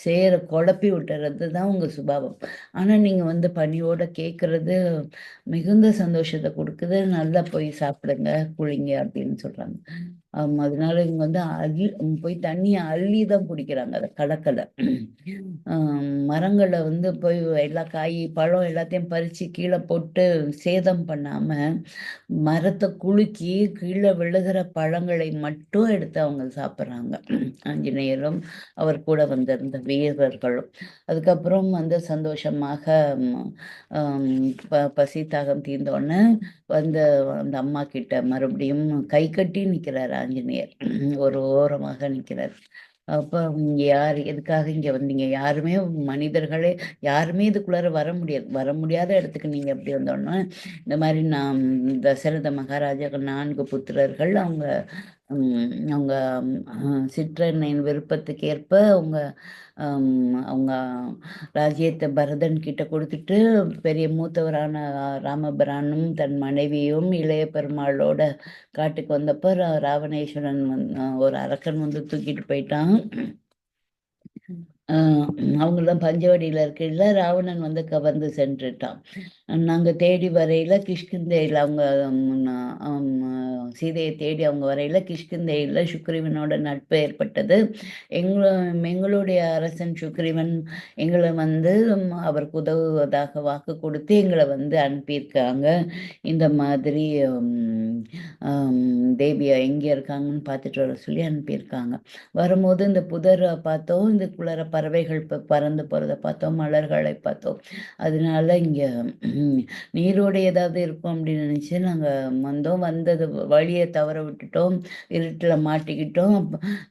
சேர குழப்பி விட்டுறது தான் உங்கள் சுபாவம். ஆனால் நீங்கள் வந்து பணியோட கேட்குறது மிகுந்த சந்தோஷத்தை கொடுக்குது. நல்லா போய் சாப்பிடுங்க, குளிங்க அப்படின்னு சொல்கிறாங்க. அதனால இவங்க வந்து போய் தண்ணியை அள்ளி தான் குடிக்கிறாங்க, அதை கடற்கரை. மரங்களை வந்து போய் எல்லா காய் பழம் எல்லாத்தையும் பறித்து கீழே போட்டு சேதம் பண்ணாமல் மரத்தை குலுக்கி கீழே விழுகிற பழங்களை மட்டும் எடுத்து அவங்க சாப்பிட்றாங்க, ஆஞ்சநேயரும் அவர் கூட வந்திருந்த வீரர்களும். அதுக்கப்புறம் வந்து சந்தோஷமாக பசி தாகம் தீர்ந்தோடனே வந்து அந்த அம்மா கிட்ட மறுபடியும் கை கட்டி நிற்கிறார் ஆஞ்சநேயர், ஒரு ஓரமாக நிற்கிறார். அப்போ இங்கே யார் எதுக்காக இங்கே வந்தீங்க, யாருமே மனிதர்களே யாருமே இதுக்குள்ளார வர முடியாது, வர முடியாத இடத்துக்கு நீங்கள் எப்படி வந்தோன்னா, இந்த மாதிரி நான் தசரத மகாராஜாக்கு 4 புத்திரர்கள், அவங்க அவங்க சிற்றன்னையின் விருப்பத்துக்கு ஏற்ப அவங்க ராஜ்யத்தை பரதன் கிட்ட கொடுத்துட்டு பெரிய மூத்தவரான ராமபிரானும் தன் மனைவியும் இளைய பெருமாளோட காட்டுக்கு வந்தப்போ ராவணேஸ்வரன் ஒரு அரக்கன் வந்து தூக்கிட்டு போயிட்டான். அவங்கெல்லாம் பஞ்சவடியில் இருக்கையில் ராவணன் வந்து கவர்ந்து சென்றுட்டான். நாங்கள் தேடி வரையில் கிஷ்கிந்தையில் அவங்க சீதையை தேடி அவங்க வரையில் கிஷ்கிந்தையில் சுக்ரீவனோட நட்பு ஏற்பட்டது. எங்களுடைய அரசன் சுக்ரீவன் எங்களை வந்து அவருக்கு உதவுவதாக வாக்கு கொடுத்து எங்களை வந்து அனுப்பியிருக்காங்க. இந்த மாதிரி தேவியா எங்கே இருக்காங்கன்னு பார்த்துட்டு வர சொல்லி அனுப்பியிருக்காங்க. வரும்போது இந்த புதரை பார்த்தோம், இந்த குளர பறவைகள் பறந்து போகிறத பார்த்தோம், மலர்களை பார்த்தோம். அதனால இங்கே நீரோடு ஏதாவது இருக்கும் அப்படின்னு நினச்சி நாங்கள் வந்தோம். வந்தது வழியை தவற விட்டுட்டோம், இருட்டில் மாட்டிக்கிட்டோம்.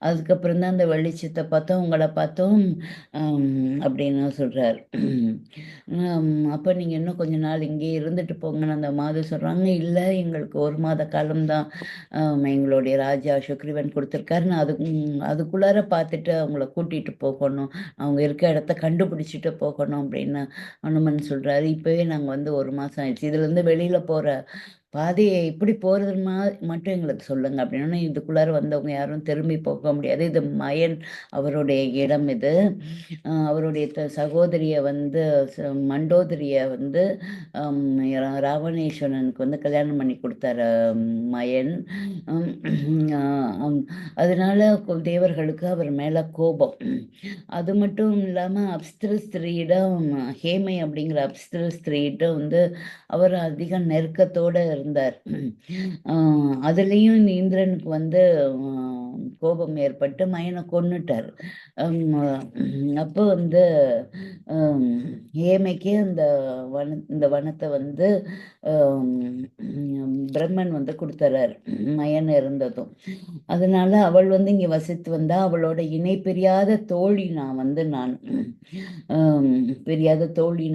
அதுக்கப்புறம் தான் அந்த வெளிச்சத்தை பார்த்தோம், உங்களை பார்த்தோம் அப்படின்னு சொல்கிறார். அப்போ நீங்கள் இன்னும் கொஞ்ச நாள் இங்கே இருந்துட்டு போங்கன்னு அந்த மாது சொல்கிறாங்க. இல்லை, எங்களுக்கு 1 மாத காலம்தான் எங்களுடைய ராஜா சுக்ரீவன் கொடுத்துருக்காரு, நான் அதுக்குள்ளார பார்த்துட்டு அவங்கள கூட்டிகிட்டு போகணும், அவங்க இருக்க இடத்த கண்டுபிடிச்சிட்டு போகணும் அப்படின்னு அனுமன் சொல்கிறாரு. இப்போவே நாங்கள் வந்து 1 மாதம் ஆயிடுச்சு, இதுலேருந்து வெளியில் போகிற பாதையை எப்படி போகிறதுமா மட்டும் எங்களுக்கு சொல்லுங்கள் அப்படின்னா, இதுக்குள்ளார வந்தவங்க யாரும் திரும்பி போக முடியாது, இது மயன் அவருடைய இடம், இது அவருடைய சகோதரியை வந்து மண்டோதரியை வந்து ராவணேஸ்வரனுக்கு வந்து கல்யாணம் பண்ணி கொடுத்தாரு மயன். அதனால தேவர்களுக்கு அவர் மேலே கோபம். அது மட்டும் இல்லாமல் அப்ஸ்திர ஸ்திரீயிடம் ஹேமை அப்படிங்கிற அப்ஸ்திர ஸ்திரீயிடம் வந்து அவர் அதிக நெருக்கத்தோடு இருந்தார். அதுலேயும் இந்த இந்திரனுக்கு வந்து கோபம் ஏற்பட்டு மயனை கொன்னுட்டார். அப்போ வந்து ஏமைக்கு இந்த வனத்தை வந்து பிரம்மன் வந்து கொடுத்துறார் மயன் இருந்ததும். அதனால அவள் வந்து இங்கே வசித்து வந்தா, அவளோட இணை பிரியாத தோழி நான் பிரியாத தோழி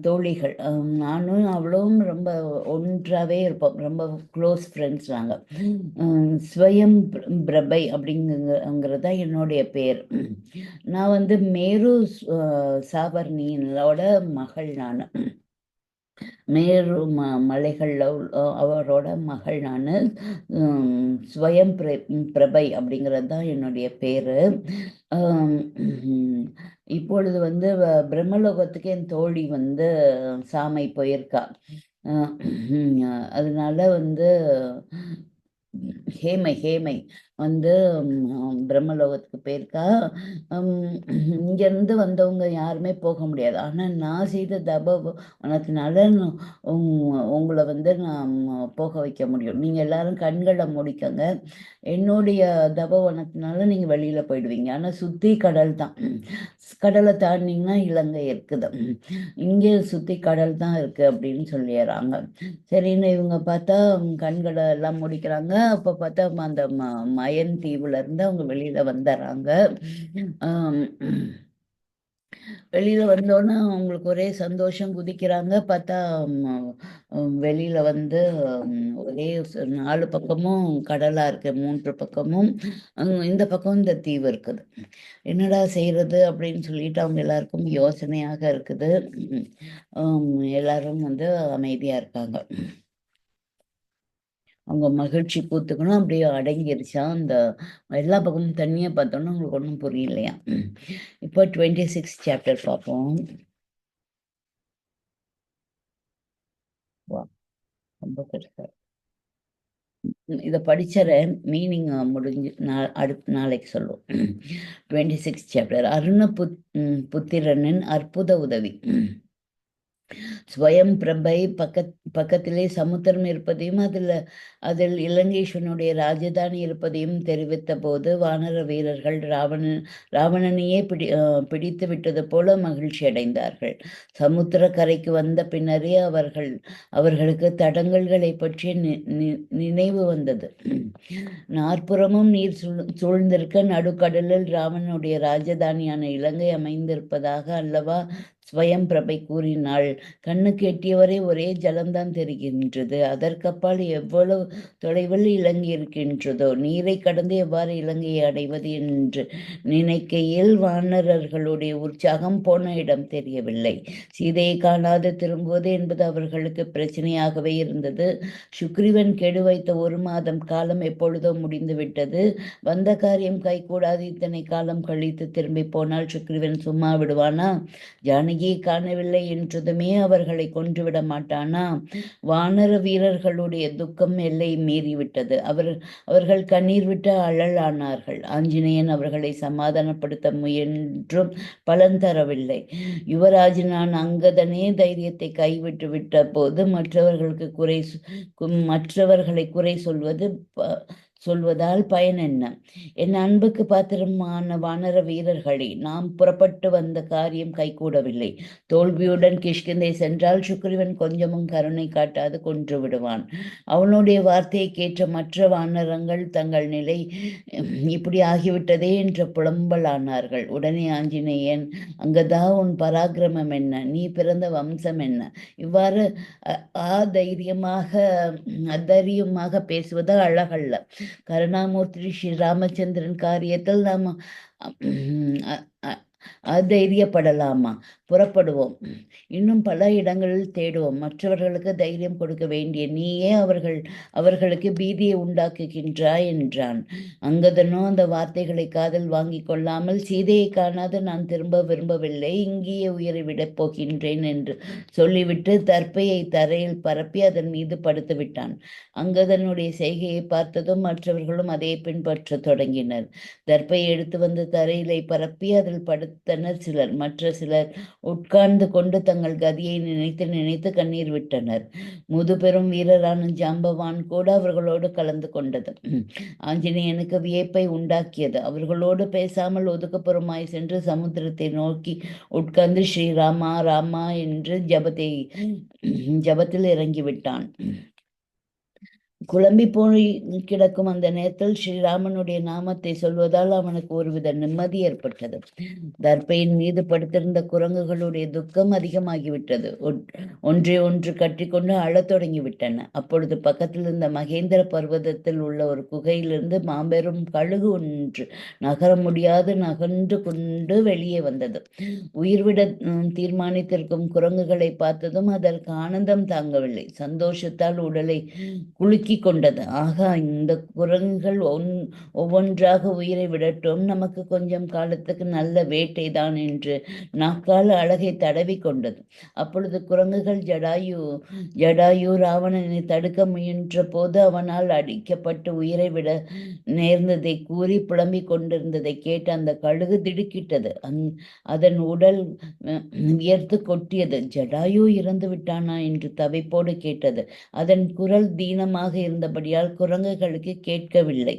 தோழிகள் நானும் அவளும் ரொம்ப ஒன்றாவே இருப்போம், ரொம்ப க்ளோஸ் ஃப்ரெண்ட்ஸ் நாங்கள். ஸ்வயம் பிரபை அப்படிங்கிறதா என்னுடைய பேர். நான் வந்து மேரு சாவர்ணியனோட மகள், நான் மேரு மலைகளில் அவரோட மகள் நான். ஸ்வயம் பிரபை அப்படிங்கிறது தான் என்னுடைய பேர். இப்பொழுது வந்து பிரம்மலோகத்துக்கு என் தோழி வந்து சாமை போயிருக்கா. அதனால வந்து ஹேமை வந்து பிரம்மலோகத்துக்கு போயிருக்கா. இங்கேருந்து வந்தவங்க யாருமே போக முடியாது. ஆனால் நான் செய்த தபத்தினால உங்களை வந்து நான் போக வைக்க முடியும். நீங்கள் எல்லாரும் கண்களை முடிக்கங்க, என்னுடைய தபவனத்தினால நீங்கள் வெளியில் போயிடுவீங்க. ஆனால் சுற்றி கடல் தான், கடலை தாண்டினீங்கன்னா இலங்கை இருக்குது, இங்கே சுற்றி கடல் தான் இருக்குது அப்படின்னு சொல்லிடுறாங்க. சரின்னு இவங்க பார்த்தா கண்களை எல்லாம் முடிக்கிறாங்க. அப்போ பார்த்தா அந்த மயன் தீவுல இருந்து அவங்க வெளியில வந்துடுறாங்க. வெளியில வந்தோன்னே அவங்களுக்கு ஒரே சந்தோஷம், குதிக்கிறாங்க. பார்த்தா வெளியில வந்து ஒரே 4 பக்கமும் கடலா இருக்கு, 3 பக்கமும். இந்த பக்கம் இந்த தீவு இருக்குது. என்னடா செய்யறது அப்படின்னு சொல்லிட்டு அவங்க எல்லாருக்கும் யோசனையாக இருக்குது. எல்லாரும் வந்து அமைதியா இருக்காங்க. அவங்க மகிழ்ச்சி பூத்துக்கணும் அப்படியே அடங்கிருச்சா. அந்த எல்லா பக்கமும் தண்ணியை பார்த்தோன்னா உங்களுக்கு ஒன்றும் புரியலையா. இப்போ 26 சாப்டர் பார்ப்போம். வா, ரொம்ப பெருசா. இதை படிச்சிடறேன், மீனிங் முடிஞ்சு அடுத்த நாளைக்கு சொல்லுவோம். 26 சாப்டர். புத்திரனின் அற்புத உதவி. ஸ்வயம் பிரபை பக்கத்திலே சமுத்திரம் இருப்பதையும் அதில் இலங்கேஸ்வனுடைய ராஜதானி இருப்பதையும் தெரிவித்த போது வானர வீரர்கள் ராவணனையே பிடித்து விட்டது போல மகிழ்ச்சி அடைந்தார்கள். சமுத்திர கரைக்கு வந்த பின்னரே அவர்களுக்கு தடங்கல்களை பற்றிய நினைவு வந்தது. நாற்புறமும் நீர் சூழ்ந்திருக்க நடுக்கடலில் ராவணனுடைய ராஜதானியான இலங்கை அமைந்திருப்பதாக அல்லவா ஸ்வயம் பிரபை கூறினாள். கண்ணுக்கு எட்டியவரை ஒரே ஜலம்தான் தெரிகின்றது. அதற்கப்பால் எவ்வளவு தொலைவில் இலங்கை இருக்கின்றதோ, நீரை கடந்து எவ்வாறு இலங்கையை அடைவது என்று நினைக்கையில் வானரர்களுடைய உற்சாகம் போன இடம் தெரியவில்லை. சீதையை காணாது திரும்புவது என்பது அவர்களுக்கு பிரச்சனையாகவே இருந்தது. சுக்ரீவன் கெடு வைத்த 1 மாதம் காலம் எப்பொழுதோ முடிந்துவிட்டது. வந்த காரியம் கைகூடாது இத்தனை காலம் கழித்து திரும்பி போனால் சுக்ரீவன் சும்மா விடுவானா? ஜானகியை காணவில்லை என்றதுமே அவர்களை கொன்றுவிட மாட்டானா? வானர வீரர்களுடைய துக்கம் எல்லை மீறிவிட்டது. அவர்கள் கண்ணீர் விட்டு அழலானார்கள். ஆஞ்சநேயன் அவர்களை சமாதானப்படுத்த முயன்றும் பலன் தரவில்லை. யுவராஜனான் அங்கதனே தைரியத்தை கைவிட்டு விட்ட போது மற்றவர்களை குறை சொல்வதால் பயன் என்ன? என் அன்புக்கு பாத்திரமான வானர வீரர்களே, நாம் புறப்பட்டு வந்த காரியம் கைகூடவில்லை. தோல்வியுடன் கிஷ்கிந்தை சென்றால் சுக்ரீவன் கொஞ்சமும் கருணை காட்டாது கொன்று விடுவான். அவனுடைய வார்த்தையை கேட்ட மற்ற வானரங்கள் தங்கள் நிலை இப்படி ஆகிவிட்டதே என்ற புலம்பலானார்கள். உடனே ஆஞ்சநேயன், அங்கதா, உன் பராக்கிரமம் என்ன? நீ பிறந்த வம்சம் என்ன? இவ்வாறு அதைரியமாக பேசுவது அழகல்ல. கருணாமூர்த்தி ஸ்ரீ ராமச்சந்திரன் காரியத்தில் நாம் அதைரியப்படலாமா? புறப்படுவோம், இன்னும் பல இடங்களில் தேடுவோம். மற்றவர்களுக்கு தைரியம் கொடுக்க வேண்டிய நீயே அவர்களுக்கு பீதியை உண்டாக்குகின்றாய் என்றான். அங்கதனோ அந்த வார்த்தைகளை காதில் வாங்கி கொள்ளாமல், சீதையை காணாது நான் திரும்ப விரும்பவில்லை, இங்கேயே உயிரை விடப் போகின்றேன் என்று சொல்லிவிட்டு தர்ப்பையை தரையில் பரப்பி அதன் மீது படுத்து விட்டான். அங்கதனுடைய செய்கையை பார்த்ததும் மற்றவர்களும் அதை பின்பற்ற தொடங்கினர். தர்ப்பையை எடுத்து வந்து தரையிலை பரப்பி அதில் படுத்தனர் சிலர். மற்ற சிலர் உட்கார்ந்து கொண்டு தங்கள் கதியை நினைத்து கண்ணீர் விட்டனர். முதுபெரும் வீரரான ஜாம்பவான் கூட அவர்களோடு கலந்து கொண்டது. ஆஞ்சநேயனுக்கு வியப்பை உண்டாக்கியது. அவர்களோடு பேசாமல் ஒதுக்குப்புறமாய் சென்று சமுத்திரத்தை நோக்கி உட்கார்ந்து ஸ்ரீராமா ராமா என்று ஜபத்தில் இறங்கிவிட்டான். குழம்பி போய் கிடக்கும் அந்த நேரத்தில் ஸ்ரீராமனுடைய நாமத்தை சொல்வதால் அவனுக்கு ஒருவித நிம்மதி ஏற்பட்டது. தர்பையின் மீது படுத்திருந்த குரங்குகளுடைய துக்கம் அதிகமாகிவிட்டது. ஒன்றை ஒன்று கட்டிக்கொண்டு அழத் தொடங்கிவிட்டன. அப்பொழுது பக்கத்தில் இருந்த மகேந்திர பர்வதத்தில் உள்ள ஒரு குகையிலிருந்து மாபெரும் கழுகு ஒன்று நகர முடியாது நகர்ந்து கொண்டு வெளியே வந்தது. உயிர்விட தீர்மானித்திருக்கும் குரங்குகளை பார்த்ததும் அதற்கு ஆனந்தம் தாங்கவில்லை. சந்தோஷத்தால் உடலை குலுக்கி கொண்டது. ஆகா, இந்த குரங்குகள் ஒவ்வொன்றாக உயிரை விடட்டும், நமக்கு கொஞ்சம் காலத்துக்கு நல்ல வேட்டை தான் என்று நாக்கால் அழகை தடவி கொண்டது. அப்பொழுது குரங்குகள் ஜடாயு ராவணனை தடுக்க முயன்ற போது அவனால் அடிக்கப்பட்டு உயிரை விட நேர்ந்ததை கூறி புலம்பிக் கொண்டிருந்ததை கேட்டு அந்த கழுகு திடுக்கிட்டது. அதன் உடல் வியர்த்து கொட்டியது. ஜடாயு இறந்து விட்டானா என்று தவிப்போடு கேட்டது. அதன் குரல் தீனமாக இருந்தபடியால் குரங்குகளுக்கு கேட்கவில்லை.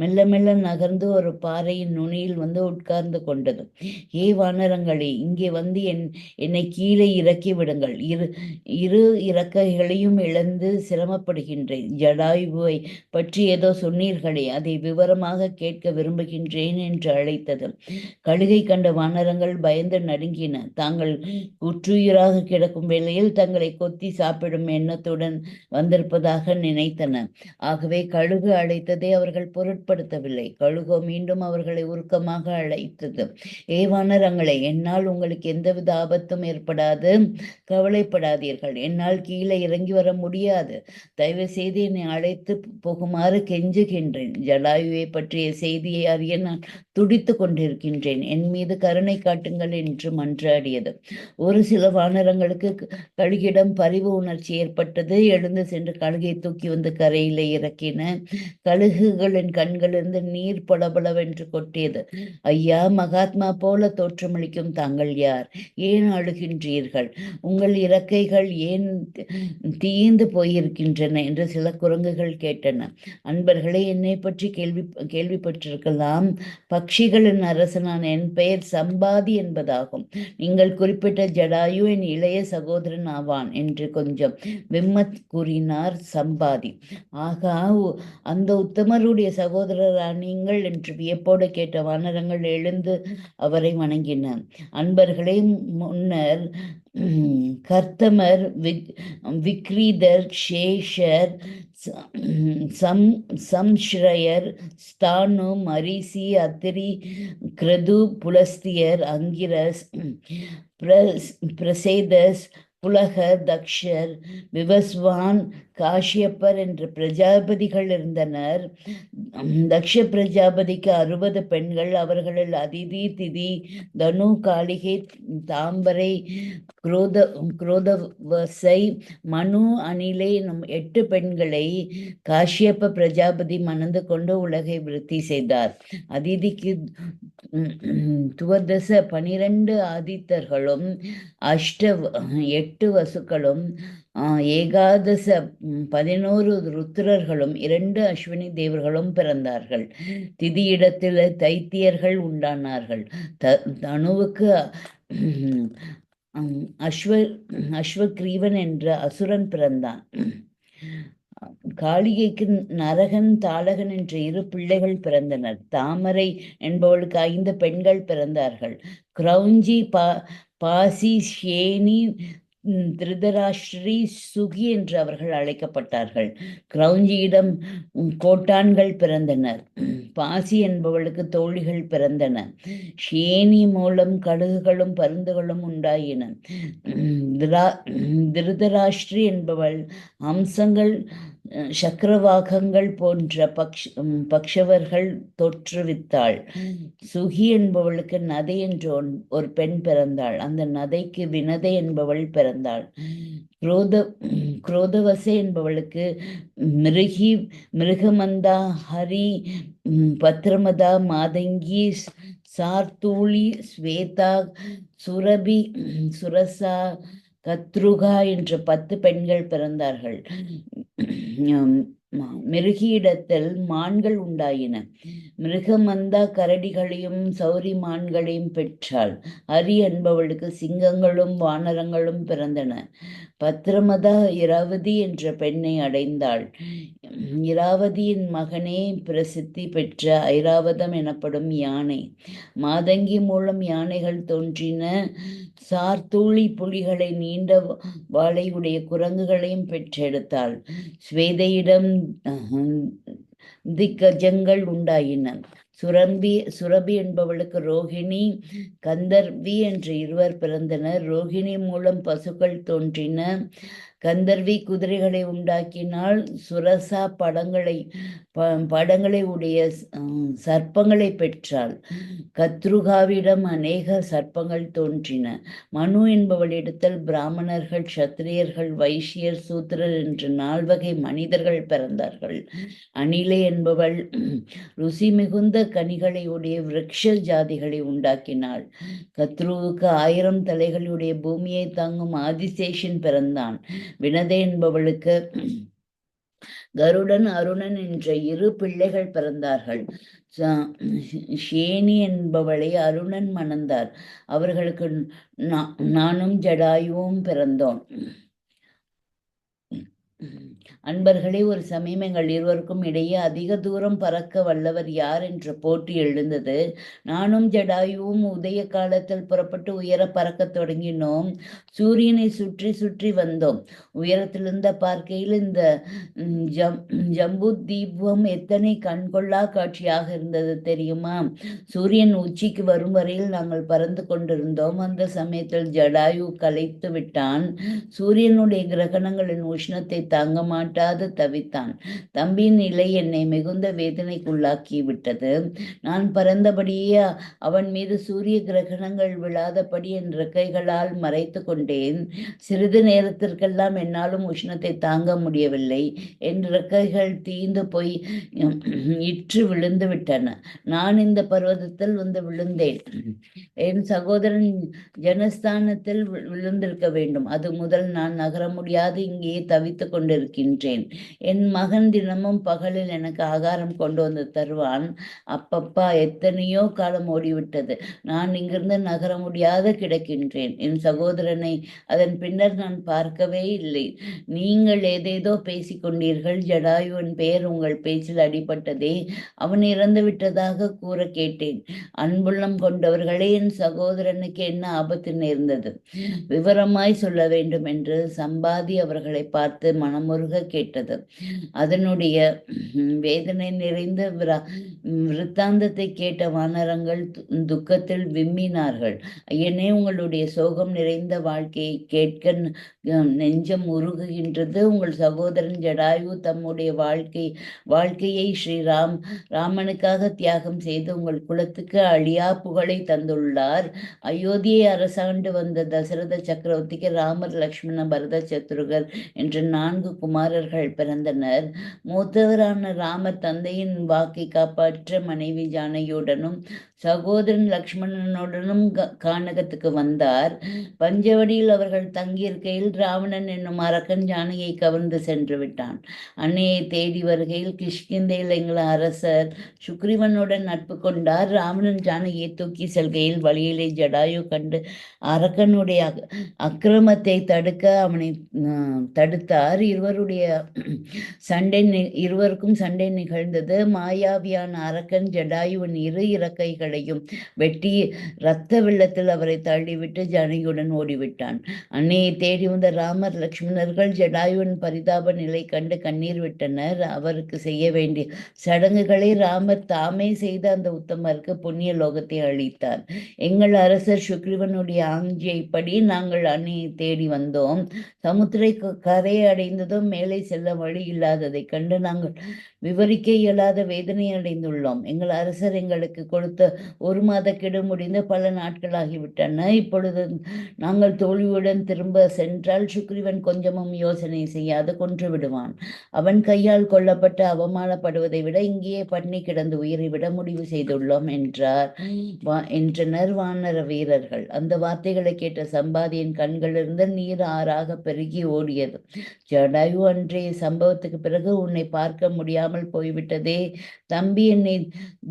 மெல்ல மெல்ல நகர்ந்து ஒரு பாறையின் நுனியில் வந்து உட்கார்ந்து கொண்டது. ஏ வானரங்களே, இங்கே வந்து என்னை கீழே இறக்கி விடுங்கள். இரு இறக்கைகளையும் இழந்து சிரமப்படுகின்றேன். ஜடாயுவை பற்றி ஏதோ சொன்னீர்களே, அதை விவரமாக கேட்க விரும்புகின்றேன் என்று அழைத்தது. கழுகை கண்ட வானரங்கள் பயந்து நடுங்கின. தாங்கள் குற்றுயிராக கிடக்கும் வேளையில் தங்களை கொத்தி சாப்பிடும் எண்ணத்துடன் வந்திருப்பதாக நினைத்தன. ஆகவே கழுகு அழைத்ததை அவர்கள் பொருட்படுத்தவில்லை. கழுகோ மீண்டும் அவர்களை உருக்கமாக அழைத்தது. ஏ வானரங்களே, என்னால் உங்களுக்கு எந்தவித ஆபத்தும் ஏற்படாது, கவலைப்படாதீர்கள். என்னால் கீழே இறங்கி வர முடியாது. தயவு செய்து என்னை அழைத்து போகுமாறு கெஞ்சுகின்றேன். ஜடாயுவை பற்றிய செய்தியை அறிய நான் துடித்து கொண்டிருக்கின்றேன். என் மீது கருணை காட்டுங்கள் என்று மன்றாடியது. ஒரு சில வானரங்களுக்கு கழுகிடம் பரிவு உணர்ச்சி ஏற்பட்டது. எழுந்து சென்று கழுகை தூக்கி வந்து கரையில இறக்கின. கழுகுகளின் கண்களிலிருந்து நீர் பளபளவென்று கொட்டியது. ஐயா, மகாத்மா போல தோற்றமளிக்கும் தாங்கள் யார்? ஏன் அழுகின்றீர்கள்? உங்கள் இறக்கைகள் ஏன் தீய்ந்து போயிருக்கின்றன என்று சில குரங்குகள் கேட்டன. அன்பர்களே, என்னை பற்றி கேள்விப்பட்டிருக்கலாம். பக்ஷிகளின் அரசனான என் பெயர் சம்பாதி என்பதாகும். நீங்கள் குறிப்பிட்ட ஜடாயு என் இளைய சகோதரன் ஆவான் என்று கொஞ்சம் விம்மத் கூறினார் சம்பாதி. ஆகா, அந்த உத்தமருடைய சகோதரரா நீங்கள் என்று வியப்போடு கேட்ட வானரங்கள் எழுந்து அவரை வணங்கின. அன்பர்களே, முன்னர் கர்த்தமர், விக்ரீதர், சேஷர், சம்ஸ்ரயர், ஸ்தானு, மரிசி, அத்திரி, கிருது, புலஸ்தியர், அங்கிரஸ், பிரசேதஸ், புலகர், தக்ஷர், விவஸ்வான், காஷ்யப்பர் என்ற பிரஜாபதிகள் இருந்தனர். தக்ஷ பிரஜாபதிக்கு 60 பெண்கள். அவர்களில் அதிதி, திதி, தனு, காளிகை, தாம்பரை, குரோதவசை, மனு, அணிலை என்னும் 8 பெண்களை காஷ்யப்ப பிரஜாபதி மணந்து கொண்டு உலகை விருத்தி செய்தார். அதிதிக்கு துவதச 12 ஆதித்தர்களும் 8 வசுக்களும் ஏகாதச 11 ருத்ரர்களும் 2 அஸ்வினி தேவர்களும் பிறந்தார்கள். திதியிடத்தில் தைத்தியர்கள் உண்டானார்கள். தனுவுக்கு அஸ்வக்ரீவன் என்ற அசுரன் பிறந்தான். காளிகைக்கு நரகன், தாளகன் என்ற 2 பிள்ளைகள் பிறந்தனர். தாமரை என்பவளுக்கு 5 பெண்கள் பிறந்தார்கள். கிரௌஞ்சி, பாசி, ஷேனி, திருதராஷ்டிரி, சுகி என்று அவர்கள் அழைக்கப்பட்டார்கள். கிரௌஞ்சியிடம் கோட்டான்கள் பிறந்தனர். பாசி என்பவளுக்கு தோழிகள் பிறந்தன. ஷேனி மூலம் கழுகுகளும் பருந்துகளும் உண்டாயின. திருதராஷ்டிரி என்பவள் அம்சங்கள், சக்கரவாகங்கள் போன்ற பக்ஷவர்கள் தோற்றுவித்தாள். சுகி என்பவளுக்கு நதை என்ற ஒரு பெண் பிறந்தாள். அந்த நதைக்கு வினதை என்பவள் பிறந்தாள். குரோதவசை என்பவளுக்கு மிருகமந்தா, ஹரி, பத்ரமதா, மாதங்கி, சார்தூளி, ஸ்வேதா, சுரபி, சுரசா, கத்ருகா என்ற 10 பெண்கள் பிறந்தார்கள். மிருகியிடத்தில் மான்கள் உண்டாயின. மிருகமந்தா கரடிகளையும் சௌரி மான்களையும் பெற்றாள். ஹரி என்பவளுக்கு சிங்கங்களும் வானரங்களும் பிறந்தன. பத்ரமதா இராவதி என்ற பெண்ணை அடைந்தாள். இராவதியின் மகனே பிரசித்தி பெற்ற ஐராவதம் எனப்படும் யானை. மாதங்கி மூலம் யானைகள் தோன்றின. சார்தூளி புலிகளை, நீண்ட வாளையுடைய குரங்குகளையும் பெற்றெடுத்தாள். ஸ்வேதையிடம் திக்கஜங்கள் உண்டாயின. சுரபி என்பவளுக்கு ரோகிணி, கந்தர்வி என்ற 2 பிறந்தனர். ரோகிணி மூலம் பசுக்கள் தோன்றின. கந்தர்வி குதிரைகளை உண்டாக்கினால். சுரசா படங்களை உடைய சர்ப்பங்களை பெற்றாள். கத்ருகாவிடம் அநேக சர்ப்பங்கள் தோன்றின. மனு என்பவளிடத்தில் பிராமணர்கள், சத்திரியர்கள், வைசியர், சூத்திரர் என்று 4 வகை மனிதர்கள் பிறந்தார்கள். அணிலை என்பவள் ருசி மிகுந்த கனிகளை உடைய விருட்ச ஜாதிகளை உண்டாக்கினாள். கத்ருவுக்கு 1000 தலைகளுடைய பூமியை தாங்கும் ஆதிசேஷன் பிறந்தான். வினதை என்பவளுக்கு கருடன், அருணன் என்ற 2 பிள்ளைகள் பிறந்தார்கள். ஷேனி என்பவளை அருணன் மணந்தார். அவர்களுக்கு நானும் ஜடாயுவும் பிறந்தோம். அன்பர்களே, ஒரு சமயம் எங்கள் இருவருக்கும் இடையே அதிக தூரம் பறக்க வல்லவர் யார் என்ற போட்டி எழுந்தது. நானும் ஜடாயுவும் உதய காலத்தில் புறப்பட்டு உயர பறக்கத் தொடங்கினோம். சூரியனை சுற்றி சுற்றி வந்தோம். உயரத்திலிருந்த பார்க்கையில் இந்த ஜம்பு தீபம் எத்தனை கண்கொள்ளா காட்சியாக இருந்தது தெரியுமா? சூரியன் உச்சிக்கு வரும் வரையில் நாங்கள் பறந்து கொண்டிருந்தோம். அந்த சமயத்தில் ஜடாயு கலைத்து விட்டான். சூரியனுடைய கிரகணங்களின் உஷ்ணத்தை தாங்க மாட்டான் மாட்டாது தவித்தான். தம்பியின் நிலை என்னை மிகுந்த வேதனைக்குள்ளாக்கி விட்டது. நான் பறந்தபடியே அவன் மீது சூரிய கிரகணங்கள் விழாதபடி என் இறக்கைகளால் மறைத்து கொண்டேன். சிறிது நேரத்திற்கெல்லாம் என்னாலும் உஷ்ணத்தை தாங்க முடியவில்லை. என் இறக்கைகள் தீந்து போய் இற்று விழுந்து விட்டன. நான் இந்த பர்வதத்தில் வந்து விழுந்தேன். என் சகோதரன் ஜனஸ்தானத்தில் விழுந்திருக்க வேண்டும். அது முதல் நான் நகர முடியாது இங்கே தவித்து கொண்டிருக்கின்றேன். என் மகன் தினமும் பகலில் எனக்கு ஆகாரம் கொண்டு வந்து தருவான். அப்பப்பா, எத்தனையோ காலம் ஓடிவிட்டது. நான் இங்கிருந்து நகர முடியாது கிடக்கின்றேன். என் சகோதரனை அதன் பின்னர் நான் பார்க்கவே இல்லை. நீங்கள் ஏதேதோ பேசிக்கொண்டீர்கள். ஜடாயுவின் பெயர் உங்கள் பேச்சில் அடிபட்டதே. அவன் இறந்து விட்டதாக கூற கேட்டேன். அன்புள்ளம் கொண்டவர்களே, என் சகோதரனுக்கு என்ன ஆபத்து நேர்ந்தது? விவரமாய் சொல்ல வேண்டும் என்று சம்பாதி அவர்களை பார்த்து மனமுருக கேட்டது. அதனுடைய வேதனை நிறைந்த விருத்தாந்தத்தை கேட்ட வானரங்கள் துக்கத்தில் விம்மினார்கள். ஐயனே, உங்களுடைய சோகம் நிறைந்த வாழ்க்கையை கேட்க நெஞ்சம் உருகுகின்றது. உங்கள் சகோதரன் ஜடாயு தம்முடைய வாழ்க்கையை ராமனுக்காக தியாகம் செய்து உங்கள் குலத்துக்கு அழியா புகழை தந்துள்ளார். அயோத்தியை அரசாண்டு வந்த தசரத சக்கரவர்த்திக்கு ராமர், லக்ஷ்மண, பரத, சத்ருகர் என்ற 4 குமாரர்கள் பிறந்தனர். மூத்தவரான ராமர் தந்தையின் வாக்கை காப்பாற்ற மனைவி ஜானகியுடனும் சகோதரன் லக்ஷ்மணனுடனும் கானகத்துக்கு வந்தார். பஞ்சவடியில் அவர்கள் தங்கியிருக்கையில் ராவணன் என்னும் அரக்கன் ஜானகியை கவர்ந்து சென்று விட்டான். அன்னையை தேடி வருகையில் கிஷ்கிந்தையில் எங்கள் அரசர் சுக்ரீவனுடன் நட்பு கொண்டார். ராவணன் ஜானகியை தூக்கி செல்கையில் வழியிலே ஜடாயு கண்டு அரக்கனுடைய அக்கிரமத்தை தடுக்க அவனை தடுத்தார். இருவருக்கும் சண்டை நிகழ்ந்தது. மாயாவியான அரக்கன் ஜடாயுவின் 2 இறக்கைகளையும் வெட்டி இரத்த வெள்ளத்தில் அவரை தள்ளிவிட்டு ஜானகியுடன் ஓடிவிட்டான். அன்னையை தேடி வந்த ராமர், லக்ஷ்மணர்கள் ஜடாயுவின் பரிதாப நிலை கண்டு கண்ணீர் விட்டனர். அவருக்கு செய்ய வேண்டிய சடங்குகளை ராமர் தாமே செய்து அந்த உத்தமருக்கு புண்ணிய லோகத்தை அளித்தார். எங்கள் அரசர் சுக்ரீவனுடைய ஆஞ்சியைப்படி நாங்கள் அன்னையை தேடி வந்தோம். சமுத்திரை கரையை அடைந்ததும் மேலே செல்ல வழி இல்லாததை கண்டு நாங்கள் விவரிக்க இயலாத வேதனை அடைந்துள்ளோம். எங்கள் அரசர் எங்களுக்கு கொடுத்த 1 மாத கெடு முடிந்து பல நாட்களாகிவிட்டன. இப்பொழுது நாங்கள் தோல்வியுடன் திரும்ப சென்றால் சுக்ரீவன் கொஞ்சமும் யோசனை செய்யாது கொன்று விடுவான். அவன் கையால் கொல்லப்பட்டு அவமானப்படுவதை விட இங்கேயே பட்னி கிடந்து உயிரை விட முடிவு செய்துள்ளோம் என்றனர் வானர வீரர்கள். அந்த வார்த்தைகளை கேட்ட சம்பாதியின் கண்களிலிருந்து நீர் ஆறாக பெருகி ஓடியது. ஜடாயு, அன்றைய சம்பவத்துக்கு பிறகு உன்னை பார்க்க முடியாமல் போய்விட்டதே. தம்பி, என்னை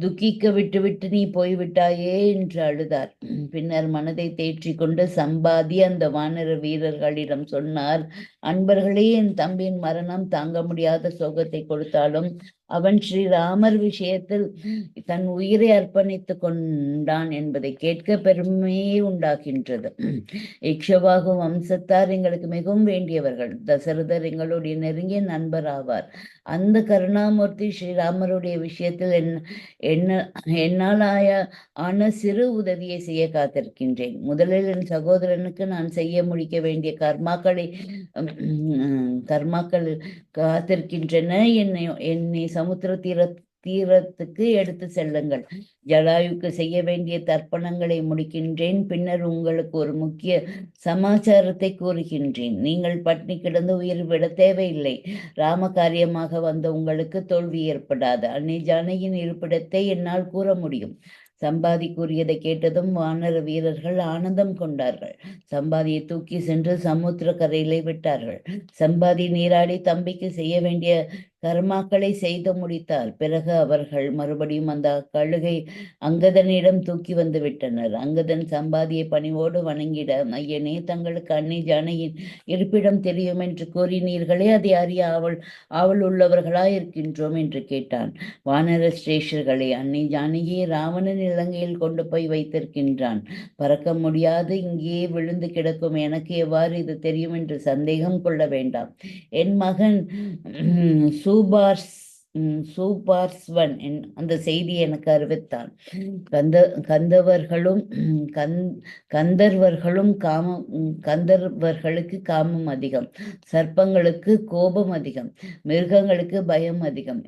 துக்கிக்க விட்டுவிட்டு நீ போய்விட்டாயே என்று அழுதார். பின்னர் மனதை தேற்றி கொண்டு சம்பாதி அந்த வானர வீரர்களிடம் சொன்னார், அன்பர்களே, என் தம்பியின் மரணம் தாங்க முடியாத சோகத்தை கொடுத்தாலும் அவன் ஸ்ரீராமர் விஷயத்தில் தன் உயிரை அர்ப்பணித்து கொண்டான் என்பதை கேட்க பெருமையே உண்டாகின்றது. இக்ஷவாகு வம்சத்தார் எங்களுக்கு மிகவும் வேண்டியவர்கள். தசரதர் எங்களுடைய நெருங்கிய நண்பர் ஆவார். அந்த கருணாமூர்த்தி ஸ்ரீராமருடைய விஷயத்தில் என்னால் ஆன சிறு உதவியை செய்ய காத்திருக்கின்றேன். முதலில் என் சகோதரனுக்கு நான் செய்ய முடிக்க வேண்டிய கர்மாக்கள் காத்திருக்கின்றன. என்னை சமுத்திர தீரத்துக்கு எடுத்து செல்லுங்கள். ஜடாயுக்கு செய்ய வேண்டிய தர்ப்பணங்களை முடிக்கின்றேன். பின்னர் உங்களுக்கு ஒரு முக்கிய சமாச்சாரத்தை கூறுகின்றேன். நீங்கள் பட்னி கிடந்து உயிர் விட தேவையில்லை. ராம காரியமாக வந்த உங்களுக்கு தோல்வி ஏற்படாது. அன்னை ஜானகியின் இருப்பிடத்தை என்னால் கூற முடியும். சம்பாதி கூறியதை கேட்டதும் வானர வீரர்கள் ஆனந்தம் கொண்டார்கள். சம்பாதியை தூக்கி சென்று சமுத்திர கரையிலே விட்டார்கள். சம்பாதி நீராடி தம்பிக்கு செய்ய வேண்டிய கர்மாக்களை செய்து முடித்தார். பிறகு அவர்கள் மறுபடியும் அந்த கழுகை அங்கதனிடம் தூக்கி வந்து விட்டனர். அங்கதன் சம்பாதியை பணிவோடு வணங்கிட, ஐயனே, தங்களுக்கு அன்னை ஜானகியின் இருப்பிடம் தெரியும் என்று கூறினீர்களே, அதை அறிய ஆவல் உள்ளவர்களாய் இருக்கின்றோம் என்று கேட்டான். வானர சிரேஷ்டர்களே, அன்னை ஜானகியை ராவணன் இலங்கையில் கொண்டு போய் வைத்திருக்கின்றான். பறக்க முடியாது இங்கேயே விழுந்து கிடக்கும் எனக்கு எவ்வாறு இது தெரியும் என்று சந்தேகம் கொள்ள வேண்டாம். என் மகன் சூபார் சூபார்ஸ்வன் அந்த செய்தி எனக்கு அறிவித்தான். கந்த கந்தவர்களும் கந் கந்தர்வர்களும் கந்தர்வர்களுக்கு காமம் அதிகம், சர்ப்பங்களுக்கு கோபம் அதிகம், மிருகங்களுக்கு பயம் அதிகம்.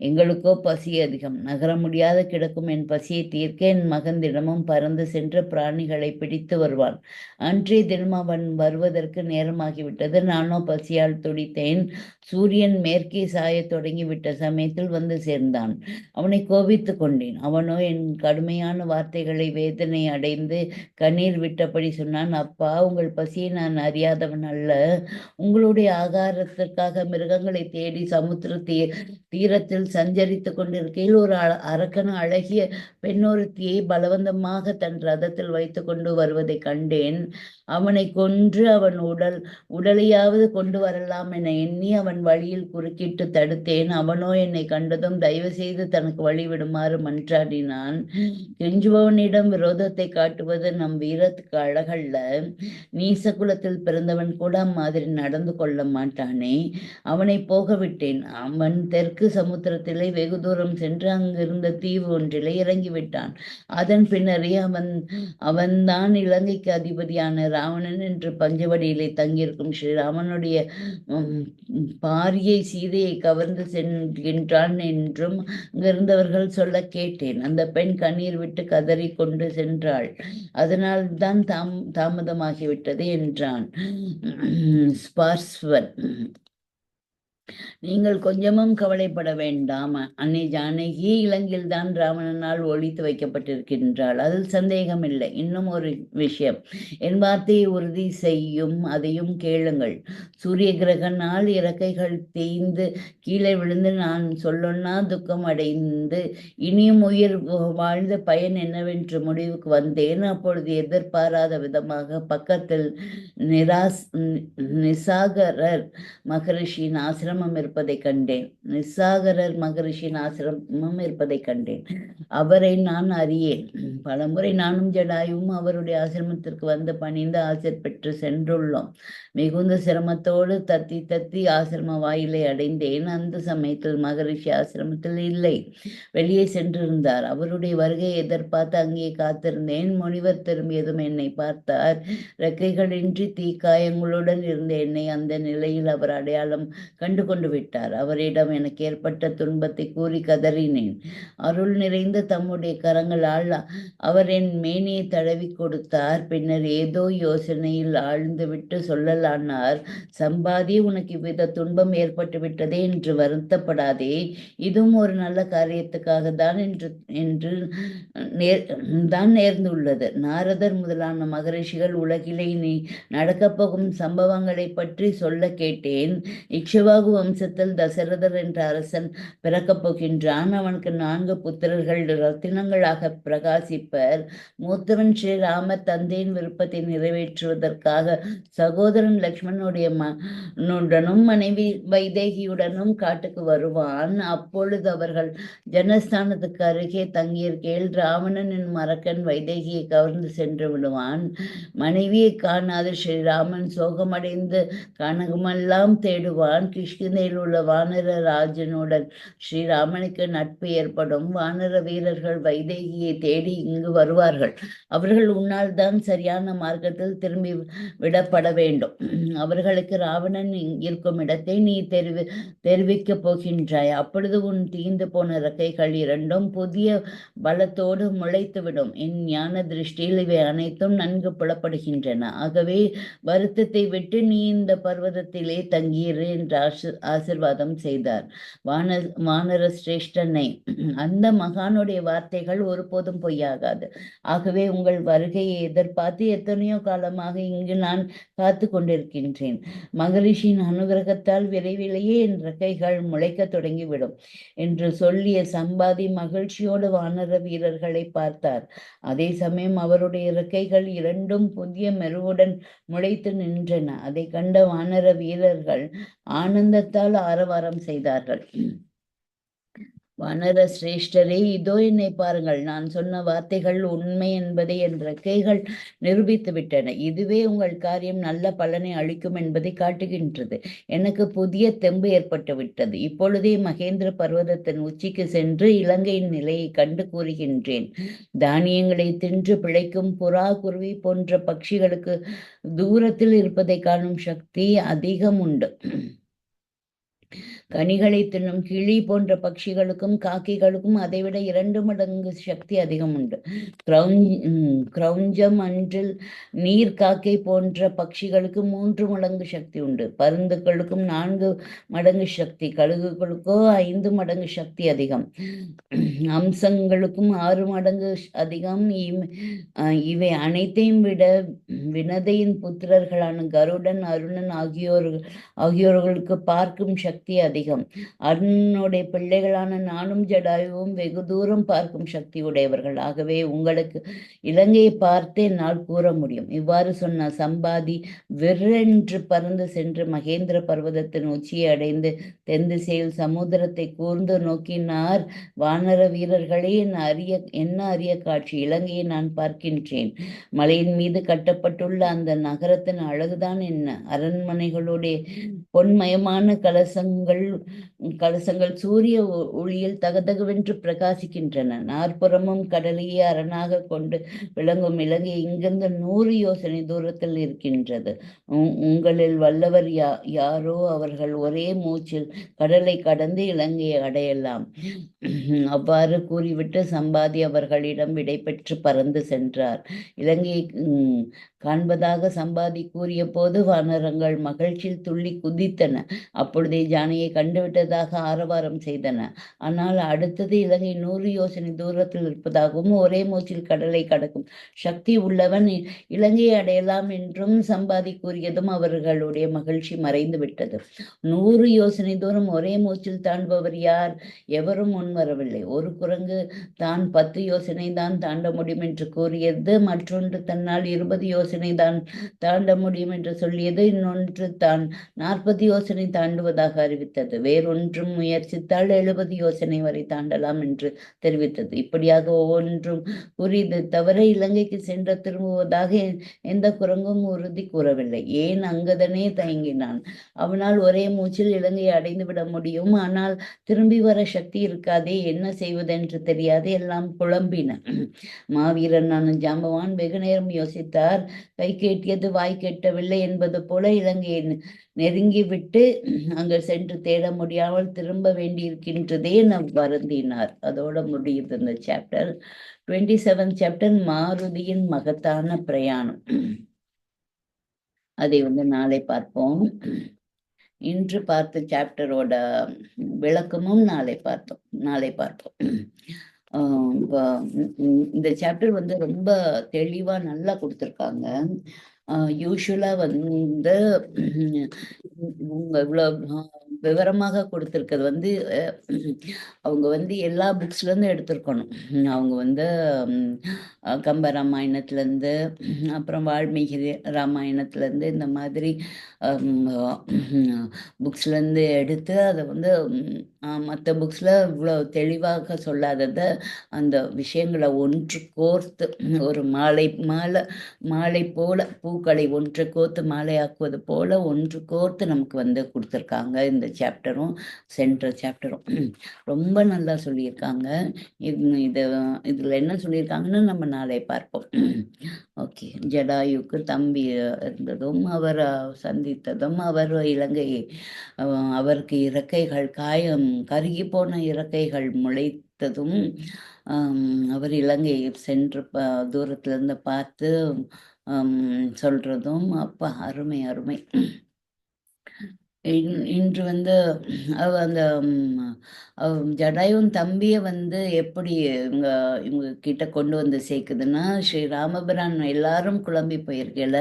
எங்களுக்கோ பசி அதிகம். நகர முடியாத கிடக்கும் என் பசியை தீர்க்க என் மகன் தினமும் பறந்து சென்று பிராணிகளை பிடித்து வருவான். அன்றைய தினம் அவன் வருவதற்கு நேரமாகிவிட்டது. நானோ பசியால் துடித்தேன். சூரியன் மேற்கே சாயத் தொடங்கிவிட்ட சமயத்தில் வந்து சேர்ந்தான். அவனை கோபித்து கொண்டேன். அவனோ என் கடுமையான வார்த்தைகளை வேதனை அடைந்து கண்ணீர் விட்டபடி சொன்னான். அப்பா, உங்கள் பசியை நான் அறியாதவன் அல்ல. உங்களுடைய ஆகாரத்திற்காக மிருகங்களை தேடி சமுத்திர தீரத்தில் சஞ்சரித்து கொண்டிருக்கையில் ஒரு அரக்கன் அழகிய பெண்ணொருத்தியை பலவந்தமாக தன் ரதத்தில் வைத்து கொண்டு வருவதை கண்டேன். அவனை கொன்று அவன் உடலையாவது கொண்டு வரலாம் என எண்ணி அவன் வழியில் குறுக்கிட்டு தடுத்தேன். அவனோ என்னை கண்டதும் தயவு செய்து தனக்கு வழி விடுமாறு மன்றாடினான். கெஞ்சுபவனிடம் விரோதத்தை காட்டுவது நம் வீரத்துக்கு அழகல்ல. நீச குலத்தில் பிறந்தவன் கூட அம்மாதிரி நடந்து கொள்ள மாட்டானே. அவனை போக விட்டேன். அவன் தெற்கு சமுத்திரத்திலே வெகு தூரம் சென்று அங்கிருந்த தீவு ஒன்றிலே இறங்கிவிட்டான். அதன் பின்னரே அவன்தான் இலங்கைக்கு அதிபதியான ராவணன் என்று பஞ்சவடியிலே தங்கியிருக்கும் ஸ்ரீராமனுடைய பாரியை சீதையை கவர்ந்து சென்கின்றான் என்றும் அங்கிருந்தவர்கள் சொல்ல கேட்டேன். அந்த பெண் கண்ணீர் விட்டு கதறி கொண்டு சென்றாள். அதனால் தான் தாமதமாகிவிட்டது என்றான் ஸ்பார்ஸ்வன். நீங்கள் கொஞ்சமும் கவலைப்பட வேண்டாம். அன்னை ஜானகி இலங்கையில் தான் ராவணனால் ஒழித்து வைக்கப்பட்டிருக்கின்றாள். அதில் சந்தேகமில்லை. இன்னும் ஒரு விஷயம், என் வார்த்தையை உறுதி செய்யும், அதையும் கேளுங்கள். சூரிய கிரகனால் இறக்கைகள் தேய்ந்து கீழே விழுந்து நான் சொல்லொன்னா துக்கம் அடைந்து இனியும் உயிர் வாழ்ந்த பயன் என்னவென்று முடிவுக்கு வந்தேன். அப்பொழுது எதிர்பாராத விதமாக பக்கத்தில் நிசாகரர் மகரிஷியின் ஆசிரமம் இருப்பதை கண்டேன். நிசாகரர் மகரிஷியின் ஆசிரமம் இருப்பதை கண்டேன். அவரை நான் அறியேன். பலமுறை நானும் ஜடாயும் அவருடைய ஆசிரமத்திற்கு வந்து பணிந்து ஆசிர் பெற்று சென்றுள்ளோம். மிகுந்த சிரமத்தோடு தத்தி ஆசிரம வாயிலை அடைந்தேன். அந்த சமயத்தில் மகரிஷி ஆசிரமத்தில் இல்லை, வெளியே சென்றிருந்தார். அவருடைய வருகை எதிர்பார்த்து அங்கே காத்திருந்தேன். முனிவர் திரும்பியதும் என்னை பார்த்தார். ரெக்கைகளின்றி தீக்காயங்களுடன் இருந்த என்னை அந்த நிலையில் அவர் அடையாளம் கண்டு கொண்டு விட்டார். அவரிடம் எனக்கு ஏற்பட்ட துன்பத்தை கூறி கதறினேன். அருள் நிறைந்த தம்முடைய கரங்களால் அவர் என் மேனியை தடவி கொடுத்தார். பின்னர் ஏதோ யோசனையில் ஆழ்ந்து விட்டு சொல்லலானார். சம்பாதி, உனக்கு இவ்வித துன்பம் ஏற்பட்டு விட்டதே என்று வருத்தப்படாதே. இதுவும் ஒரு நல்ல காரியத்துக்காக தான் என்று தான் நேர்ந்துள்ளது. நாரதர் முதலான மகரிஷிகள் உலகிலே நீ நடக்கப் போகும் சம்பவங்களை பற்றி சொல்ல கேட்டேன். இக்ஷவாகு வம்சத்தில் தசரதர் என்ற அரசன் பிறக்கப் போகின்றான். அவனுக்கு 4 புத்திரர்கள் ரத்தினங்களாக பிரகாசிப்பர். மூத்தவன் ஸ்ரீராமர் தந்தையின் விருப்பத்தை நிறைவேற்றுவதற்காக சகோதரன் லக்ஷ்மணனுடைய மகனுடனும் மனைவி வைதேகியுடனும் காட்டுக்கு வருவான். அப்பொழுது அவர்கள் ஜனஸ்தானத்துக்கு அருகே தங்கியிருக்கையில் ராவணன் என்னும் அரக்கன் வைதேகியை கவர்ந்து சென்று விடுவான். மனைவியை காணாது ஸ்ரீராமன் சோகமடைந்து கனகமெல்லாம் தேடுவான். கிஷ்கிந்தையில் உள்ள வானர ராஜனுடன் ஸ்ரீராமனுக்கு நட்பு ஏற்படும். வானர வீரர்கள் வைதேகியை தேடி இங்கு வருவார்கள். அவர்கள் உன்னால் தான் சரியான மார்க்கத்தில் திரும்பி விடப்பட வேண்டும். அவர்களுக்கு ராவணன் இருக்கும் இடத்தை நீ தெரிவிக்கப் போகின்றாய். அப்பொழுது உன் தீந்து போன இறக்கைகள் இரண்டும் புதிய பலத்தோடு முளைத்துவிடும். என் ஞான திருஷ்டியில் இவை அனைத்தும் நன்கு புலப்படுகின்றன. ஆகவே வருத்தத்தை விட்டு நீ இந்த பர்வதத்திலே தங்கியிரு என்று ஆசிர்வாதம் செய்தார். வானர சிரேஷ்டனை, அந்த மகானுடைய வார்த்தைகள் ஒருபோதும் பொய்யாகாது. ஆகவே உங்கள் வருகையை எதிர்பார்த்து எத்தனையோ காலமாக இங்கு நான் காத்து கொண்டிருக்கின்றேன். மகரிஷியின் அனுகிரகத்தால் விரைவிலேயே என் இறக்கைகள் முளைக்க தொடங்கிவிடும் என்று சொல்லிய சம்பாதி மகிழ்ச்சியோடு வானர வீரர்களை பார்த்தார். அதே சமயம் அவருடைய இறக்கைகள் இரண்டும் புதிய மெருவுடன் முளைத்து நின்றன. அதை கண்ட வானர வீரர்கள் ஆனந்தத்தால் ஆரவாரம் செய்தார்கள். வானர சிரேஷ்டரே, இதோ என்னை பாருங்கள். நான் சொன்ன வார்த்தைகள் உண்மை என்பதை என் ரெக்கைகள் நிரூபித்து விட்டன. இதுவே உங்கள் காரியம் நல்ல பலனை அளிக்கும் என்பதை காட்டுகின்றது. எனக்கு புதிய தெம்பு ஏற்பட்டு விட்டது. இப்பொழுதே மகேந்திர பர்வதத்தின் உச்சிக்கு சென்று இலங்கையின் நிலையை கண்டு கூறுகின்றேன். தானியங்களை தின்று பிழைக்கும் புறா, குருவி போன்ற பட்சிகளுக்கு தூரத்தில் இருப்பதை காணும் சக்தி அதிகம் உண்டு. கனிகளை தின்னும் கிளி போன்ற பட்சிகளுக்கும் காக்கைகளுக்கும் அதைவிட 2 மடங்கு சக்தி அதிகம் உண்டு. கிரௌஞ்சம் அன்றில் நீர் காக்கை போன்ற பட்சிகளுக்கு 3 மடங்கு சக்தி உண்டு. பருந்துகளுக்கும் 4 மடங்கு சக்தி, கழுகுகளுக்கோ 5 மடங்கு சக்தி அதிகம். அம்சங்களுக்கும் 6 மடங்கு அதிகம். இவை அனைத்தையும் விட வினதையின் புத்திரர்களான கருடன், அருணன் ஆகியோர்களுக்கு பார்க்கும் சக்தி அதிகம். அருணனுடைய பிள்ளைகளான நானும் ஜடாயுவும் வெகு தூரம் பார்க்கும் சக்தி உடையவர்கள். ஆகவே உங்களுக்கு இலங்கையை பார்த்தே என்னால் கூற முடியும். இவ்வாறு சொன்ன சம்பாதி விற்றென்று பறந்து சென்று மகேந்திர பர்வதத்தின் உச்சியை அடைந்து தென் திசையில் சமுத்திரத்தை கூர்ந்து நோக்கினார். வானர வீரர்களே, என்ன அரிய காட்சி! இலங்கையை நான் பார்க்கின்றேன். மலையின் மீது கட்டப்பட்டுள்ள அந்த நகரத்தின் அழகுதான் என்ன! அரண்மனைகளுடைய பொன்மயமான கலசங்கள் சூரிய ஒளியில் தகதகவென்று பிரகாசிக்கின்றன. நாற்புறமும் கடலையே அரணாக கொண்டு விளங்கும் இலங்கை இங்கிருந்து 100 யோசனை தூரத்தில் இருக்கின்றது. உங்களில் வல்லவர் யாரோ அவர்கள் ஒரே மூச்சில் கடலை கடந்து இலங்கையை அடையலாம். அவ்வாறு கூறிவிட்டு சம்பாதி அவர்களிடம் விடை பெற்று பறந்து சென்றார். இலங்கையை காண்பதாக சம்பாதி கூறிய போது வானரங்கள் மகிழ்ச்சியில் துள்ளி குதித்தன. அப்பொழுதே ஜானையை கண்டுவிட்டதாக ஆரவாரம் செய்தன. ஆனால் அடுத்தது இலங்கை 100 யோசனை தூரத்தில் இருப்பதாகவும் ஒரே மூச்சில் கடலை கடக்கும் சக்தி உள்ளவன் இலங்கையை அடையலாம் என்றும் சம்பாதி கூறியதும் அவர்களுடைய மகிழ்ச்சி மறைந்து விட்டது. 100 யோசனை தூரம் ஒரே மூச்சில் தாண்டுபவர் யார்? எவரும் முன்வரவில்லை. ஒரு குரங்கு தான் 10 யோசனை தான் தாண்ட முடியும் என்று கூறியது, மற்றொன்று தன்னால் 20 யோசனை தான் தாண்ட முடியும் என்று சொல்லியது, இன்னொன்று தான் 40 யோசனை தாண்டுவதாக அறிவித்தது, வேறொன்றும் முயற்சித்தால் 70 யோசனை வரை தாண்டலாம் என்று தெரிவித்தது. இப்படியாக ஒவ்வொன்றும் கூறியது தவிர இலங்கைக்கு சென்று திரும்புவதாக எந்த குரங்கும் உறுதி கூறவில்லை. ஏன் அங்கதனே தயங்கினான். அவனால் ஒரே மூச்சில் இலங்கையை அடைந்து விட முடியும், ஆனால் திரும்பி வர சக்தி இருக்காதே, என்ன செய்வதென்று தெரியாது, எல்லாம் குழம்பின. மாவீரனான ஜாம்பவான் வெகு நேரம் யோசித்தார். கை கேட்டியது வாய் கேட்டவில்லை என்பது போல இலங்கையை நெருங்கிவிட்டு அங்கு சென்று தேட முடியாமல் திரும்ப வேண்டியிருக்கின்றதே நம் வருந்தினார். அதோட முடியுது இந்த சாப்டர். 27th சாப்டர் மாருதியின் மகத்தான பிரயாணம். அதை நாளை பார்ப்போம். இன்று பார்த்த சாப்டரோட விளக்கமும் நாளை பார்ப்போம். இந்த சாப்டர் ரொம்ப தெளிவா நல்லா கொடுத்துருக்காங்க. யூஸ்வலா இவங்க இவ்வளவு விவரமாக கொடுத்துருக்கிறது அவங்க எல்லா புக்ஸ்ல இருந்து எடுத்திருக்கணும். அவங்க கம்ப ராமாயணத்துல இருந்து, அப்புறம் வால்மீகி ராமாயணத்துல இருந்து, இந்த மாதிரி புக்ஸ்ல இருந்து எடுத்து அதை மற்ற புக்ஸ்ல இவ்வளோ தெளிவாக சொல்லாததை அந்த விஷயங்களை ஒன்று கோர்த்து ஒரு மாலை போல பூக்களை ஒன்று கோர்த்து மாலையாக்குவது போல ஒன்று கோர்த்து நமக்கு கொடுத்துருக்காங்க. இந்த சாப்டரும் சென்ற சாப்டரும் ரொம்ப நல்லா சொல்லியிருக்காங்க. இதுல என்ன சொல்லியிருக்காங்கன்னு நம்ம நாளை பார்ப்போம். ஓகே. ஜடாயுக்கு தம்பி இருந்ததும், அவர் சந்தித்ததும், அவர் இலங்கையை அவருக்கு இறக்கைகள் கருகி போன இறக்கைகள் முளைத்ததும், அவர் இலங்கையை சென்று தூரத்திலிருந்து பார்த்து சொல்றதும் அப்பா அருமை அருமை. இன்று அந்த ஜடாயும் தம்பியை எப்படி இவங்க கிட்ட கொண்டு சேர்க்குதுன்னா, ஸ்ரீ ராமபிரான் எல்லாரும் குழம்பி போயிருக்கல,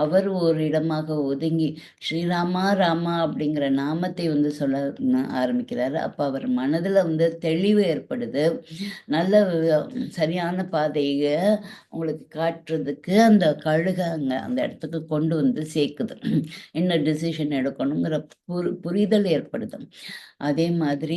அவர் ஒரு இடமாக ஒதுங்கி ஸ்ரீராமா ராமா அப்படிங்கிற நாமத்தை சொல்ல ஆரம்பிக்கிறாரு. அப்போ அவர் மனதில் தெளிவு ஏற்படுது. நல்ல சரியான பாதையை உங்களுக்கு காட்டுறதுக்கு அந்த கழுகை அந்த இடத்துக்கு கொண்டு சேர்க்குது. என்ன டிசிஷன் எடுக்கணுங்கிற புரிதல் ஏற்படுது. அதே மாதிரி